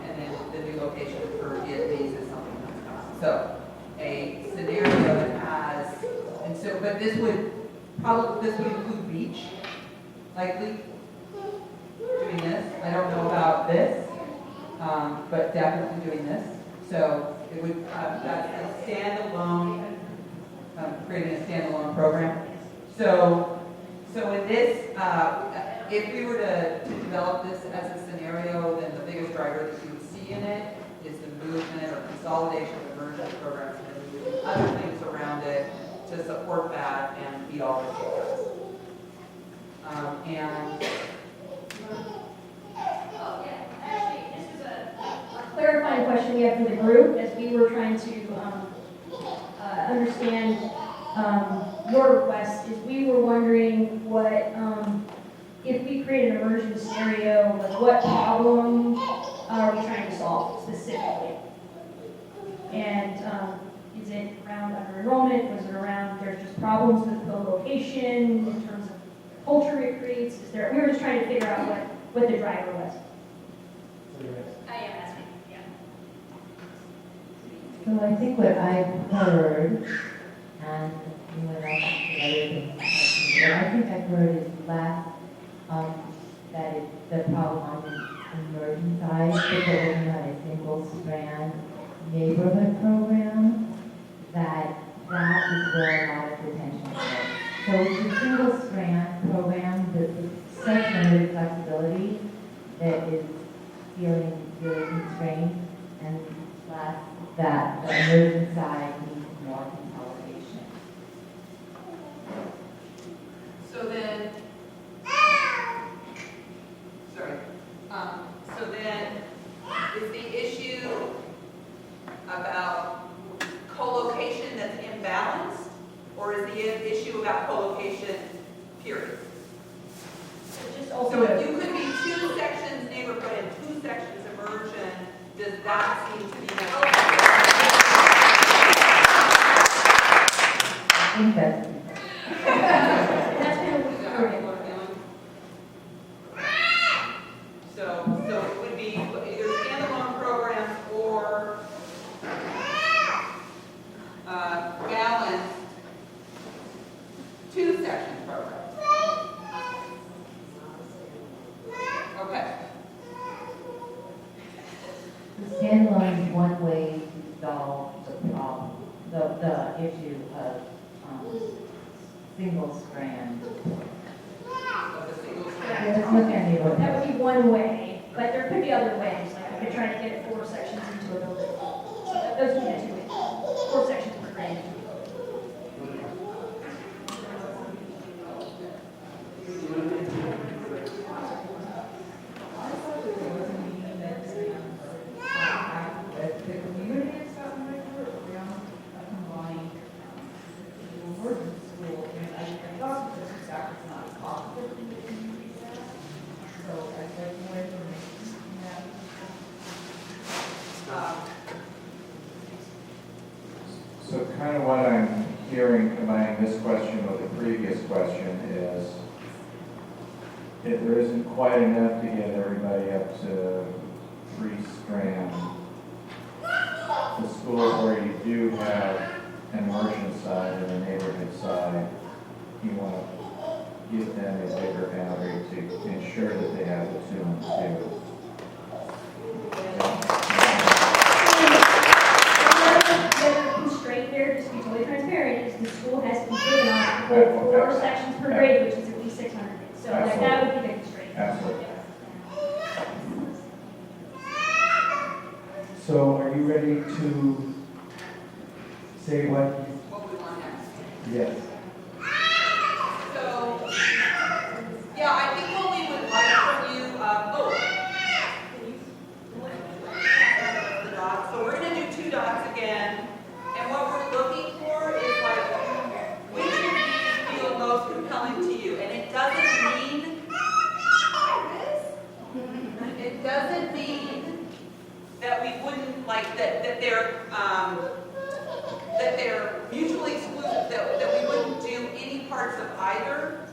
And then the new location for Vietnamese is something that's coming up. So a scenario that has, and so, but this would include beach, likely, doing this. I don't know about this, but definitely doing this. So it would, that's a standalone, creating a standalone program. So in this, if we were to develop this as a scenario, then the biggest driver that you would see in it is the movement or consolidation of immersion programs and other things around it to support that and meet all the goals. Actually, this is a clarifying question we have for the group as we were trying to understand your request. Is we were wondering what if we create an immersion scenario, like what problem are we trying to solve specifically? And is it around under enrollment? Was it around there's just problems with co-location in terms of culture it creates? We were just trying to figure out what the driver was. I am asking, yeah. So I think what I've heard, and anyone else other things, what I think I've heard is less that it's the problem on the immersion side, but we're looking at a single strand neighborhood program, that is where a lot of the attention goes. So it's a single strand program with such limited flexibility that is feeling really constrained, and less that the immersion side needs more consolidation. So then, so then, is the issue about that co-location, period. Just So also, if you could be 2 sections neighborhood and 2 sections immersion, does that seem to be necessary? I think that's, that's kind of Is that how people are feeling? So it would be either standalone programs or balanced 2-section programs. Okay. the standalone is one way to solve the problem, the issue of, single strand. Of the single Yeah, let's look at it. that would be one way, but there could be other ways, like if you're trying to get 4 sections into a building. So those would be the 2 ways, 4 sections per grade. The community is something like that, we are combined emergency school, and I thought this was actually not possible in the community center. So I'd like more information on that. So kind of what I'm hearing, combining this question with the previous question is, if there isn't quite enough to get everybody up to 3 strands, the schools where you do have an immersion side and a neighborhood side, you want to give them a bigger boundary to ensure that they have the 2 and 2. The other constraint there, just to be totally transparent, is the school has to be big enough to hold 4 sections per grade, which is at least 600 kids. So like, that would be the constraint. Absolutely. So are you ready to say what? What we want next. Yes. So, yeah, I think what we would like from you, the dots. So we're going to do 2 dots again. And what we're looking for is like, which of these feel most compelling to you? And it doesn't mean that we wouldn't like that they're mutually exclusive, that we wouldn't do any parts of either.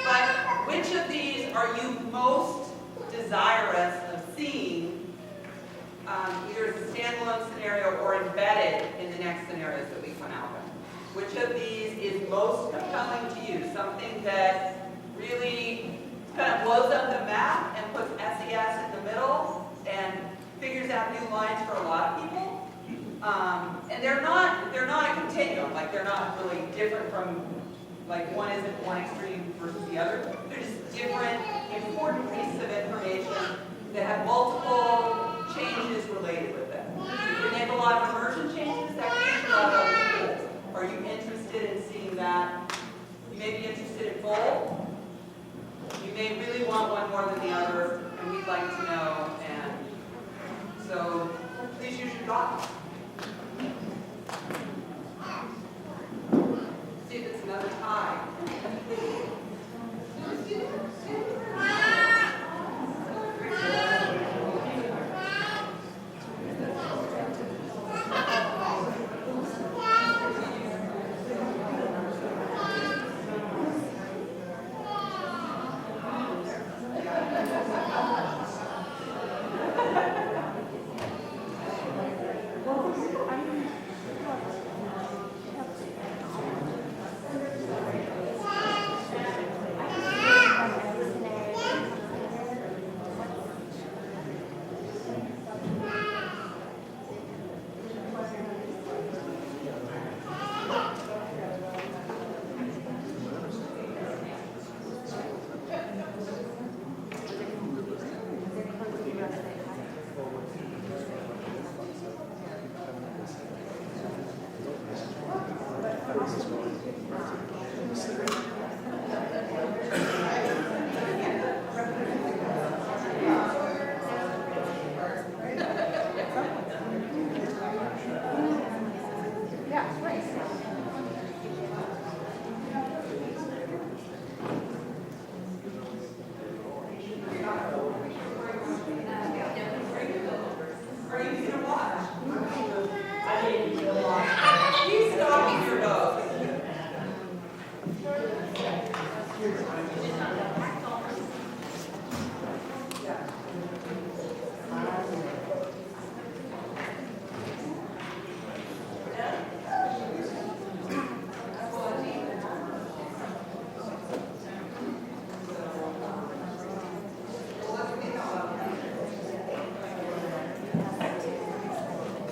But which of these are you most desirous of seeing, either as a standalone scenario or embedded in the next scenarios that we come out with? Which of these is most compelling to you? Something that really kind of blows up the map and puts SES in the middle and figures out new lines for a lot of people. And they're not a continuum, like they're not really different from, like one isn't one extreme versus the other. They're just different important pieces of information that have multiple changes related with them. We make a lot of immersion changes that can a lot of other schools. Are you interested in seeing that? You may be interested in both. You may really want one more than the other, and we'd like to know. And so please use your dots. See if it's another tie.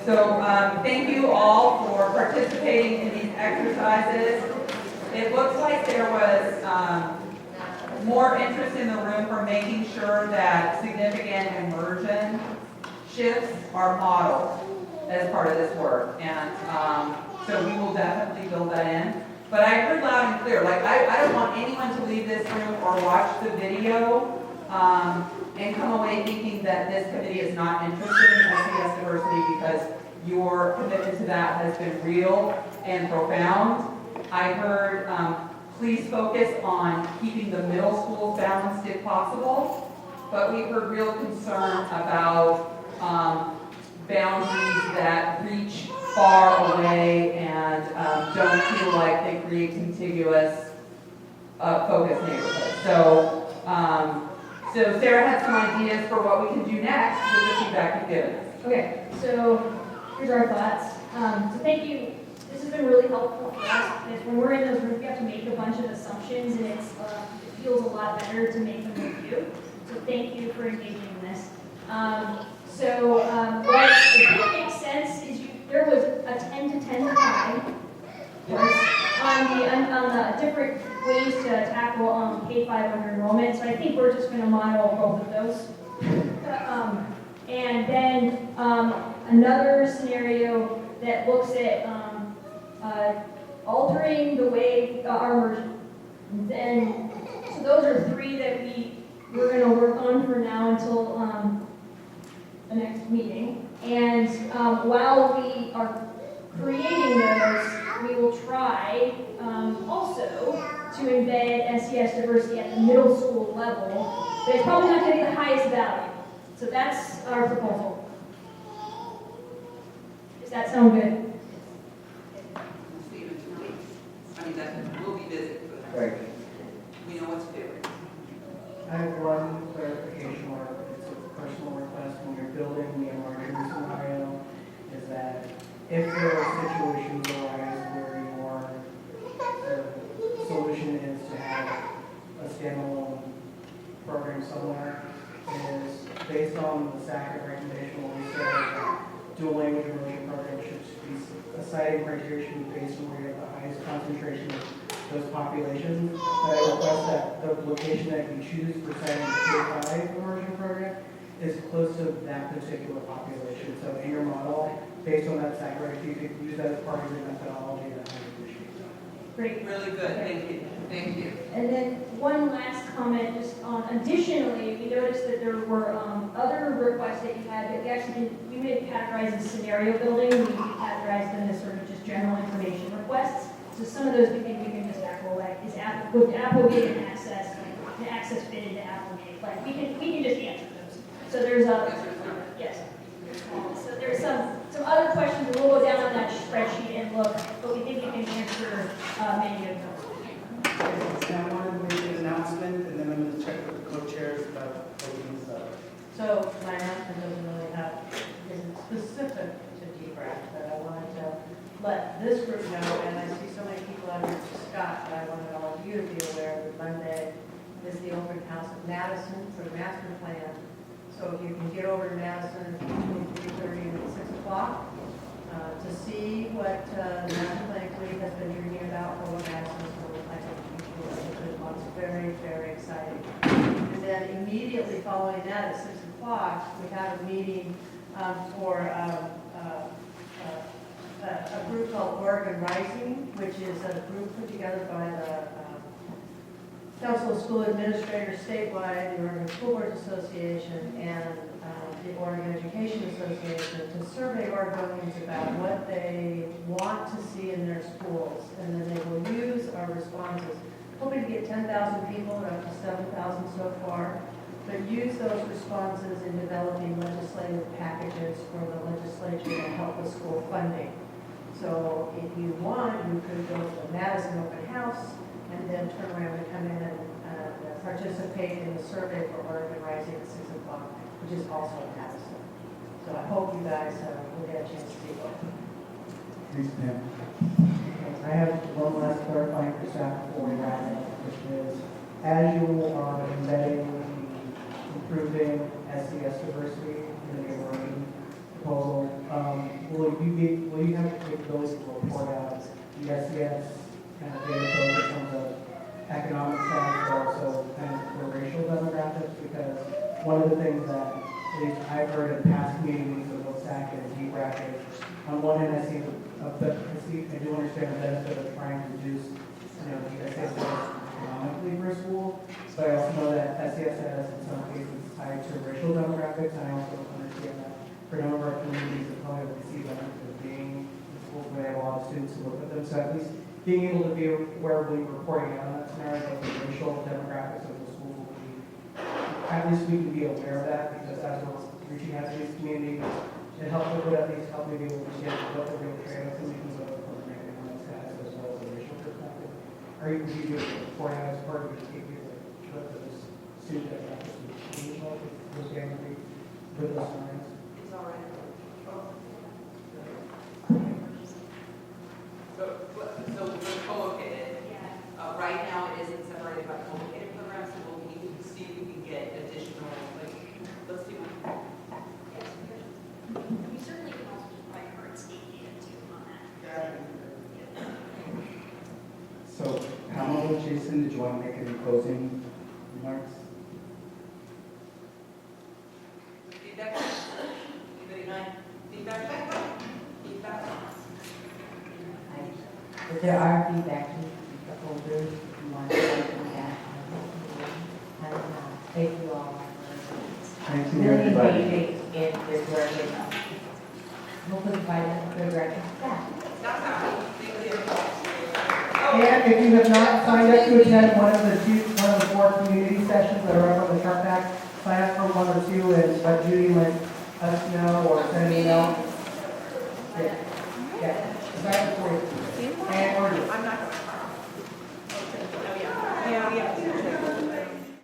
So thank you all for participating in these exercises. It looks like there was more interest in the room for making sure that significant immersion shifts are modeled as part of this work. And so we will definitely build that in. But I heard loud and clear, like I don't want anyone to leave this room or watch the video and come away thinking that this committee is not interested in SES diversity, because your commitment to that has been real and profound. I heard please focus on keeping the middle school balanced if possible, but we heard real concern about boundaries that reach far away and don't feel like they create contiguous focused neighborhoods. So Sarah had some ideas for what we can do next with the feedback you've given us. Okay, so here's our thoughts. So thank you. This has been really helpful for us, because when we're in those rooms, we have to make a bunch of assumptions, and it feels a lot better to make them with you. So thank you for engaging in this. What I think makes sense is there was a 10 to 10 time on the different ways to tackle K-5 under enrollment. So I think we're just going to model both of those. And then another scenario that looks at altering the way our immersion. Then, so those are three that we're going to work on for now until the next meeting. And while we are creating those, we will try also to embed SES diversity at the middle school level, but it's probably not going to be the highest value. So that's our proposal. Does that sound good? Stephen, 2 weeks. I mean, that will be busy for that. Right. We know what to do. I have one clarification, or it's a personal request when you're building the immersion scenario, is that if there are situations arise where your solution is to have a standalone program somewhere, is based on the SACRIT recommendation, where we say that dual language immersion program should be a citing criteria should be based on where you have the highest concentration of those populations. I request that the location that you choose for citing the K-5 immersion program is close to that particular population. So in your model, based on that SACRIT, you could use that as part of your methodology, that I would appreciate. Great. Really good. Thank you. Thank you. And then one last comment, just on additionally, we noticed that there were other requests that you had that we actually didn't categorize as scenario building. We categorized them as sort of just general information requests. So some of those we think we can just tackle, like is Applegate and access, the access fit into Applegate. Like we can just answer those. So there's yes. So there's some other questions, and we'll go down on that spreadsheet and look, but we think we can answer many of those. And I wanted to make an announcement, and then I'm going to check with the co-chairs about opening this up. So my announcement doesn't really have, isn't specific to D-BRAC, but I wanted to let this group know, and I see so many people out here to Scott, but I wanted all of you to be aware that Monday is the open house at Madison for the master plan. So if you can get over to Madison between 3:30 and 6 o'clock to see what the master plan committee has been dreaming about for what Madison is going to look like in the future. It's very, very exciting. And then immediately following that at 6 o'clock, we have a meeting for a group called Oregon Rising, which is a group put together by the Council of School Administrators statewide, the Oregon School Boards Association, and the Oregon Education Association to survey Oregonians about what they want to see in their schools. And then they will use our responses, hoping to get 10,000 people, and up to 7,000 so far, but use those responses in developing legislative packages for the legislature to help with school funding. So if you want, you could go to the Madison open house and then turn around and come in and participate in the survey for Oregon Rising at 6 o'clock, which is also in Madison. So I hope you guys will get a chance to see both. Thanks, Pam. I have one last clarifying for staff before we wrap up, which is, as you are embedding the improving SES diversity in the immersion proposal, will will you have the capability to report out the SES kind of data both in terms of economic stats, but also kind of for racial demographics? Because one of the things that at least I've heard in past meetings of both SAC and D-BRAC is, on one hand, I do understand the benefit of trying to reduce, the SES economically for a school, but I also know that SES in some cases tied to racial demographics, and I also understand that for a number of our communities, it probably would see benefit of being in schools where they have a lot of students who look at them. So at least being able to be aware of when you're reporting out on that scenario, but the racial demographics of the school will be, at least we can be aware of that, because as we're reaching out to these communities, it helps, it would at least help me be able to understand what the real trade-offs and because of from an economic status as well as a racial perspective. Are you doing it report out as part of your KPIs, like what those student demographics would change like if those families with those scenarios? It's all right. So we're co-located. Right now it isn't separated by co-located programs, so we'll need to see if we can get additional, let's see what. You certainly can also just buy current state data too on that. So, Pamela, Jason, did you want to make any closing remarks? Feedback? Anybody nine? Feedback? Feedback? If there are feedback, the folders, if you want to open that. And thank you all. Thank you, Really everybody. engaging in this work and hopefully find the direction staff. And if you have not signed up to attend one of the 4 community sessions that are up on the chart back, sign up for 1 or 2 and let Judy let us know or send an email. Yeah. Sign up for you. And order. I'm not going to. Oh, yeah. Yeah, yeah.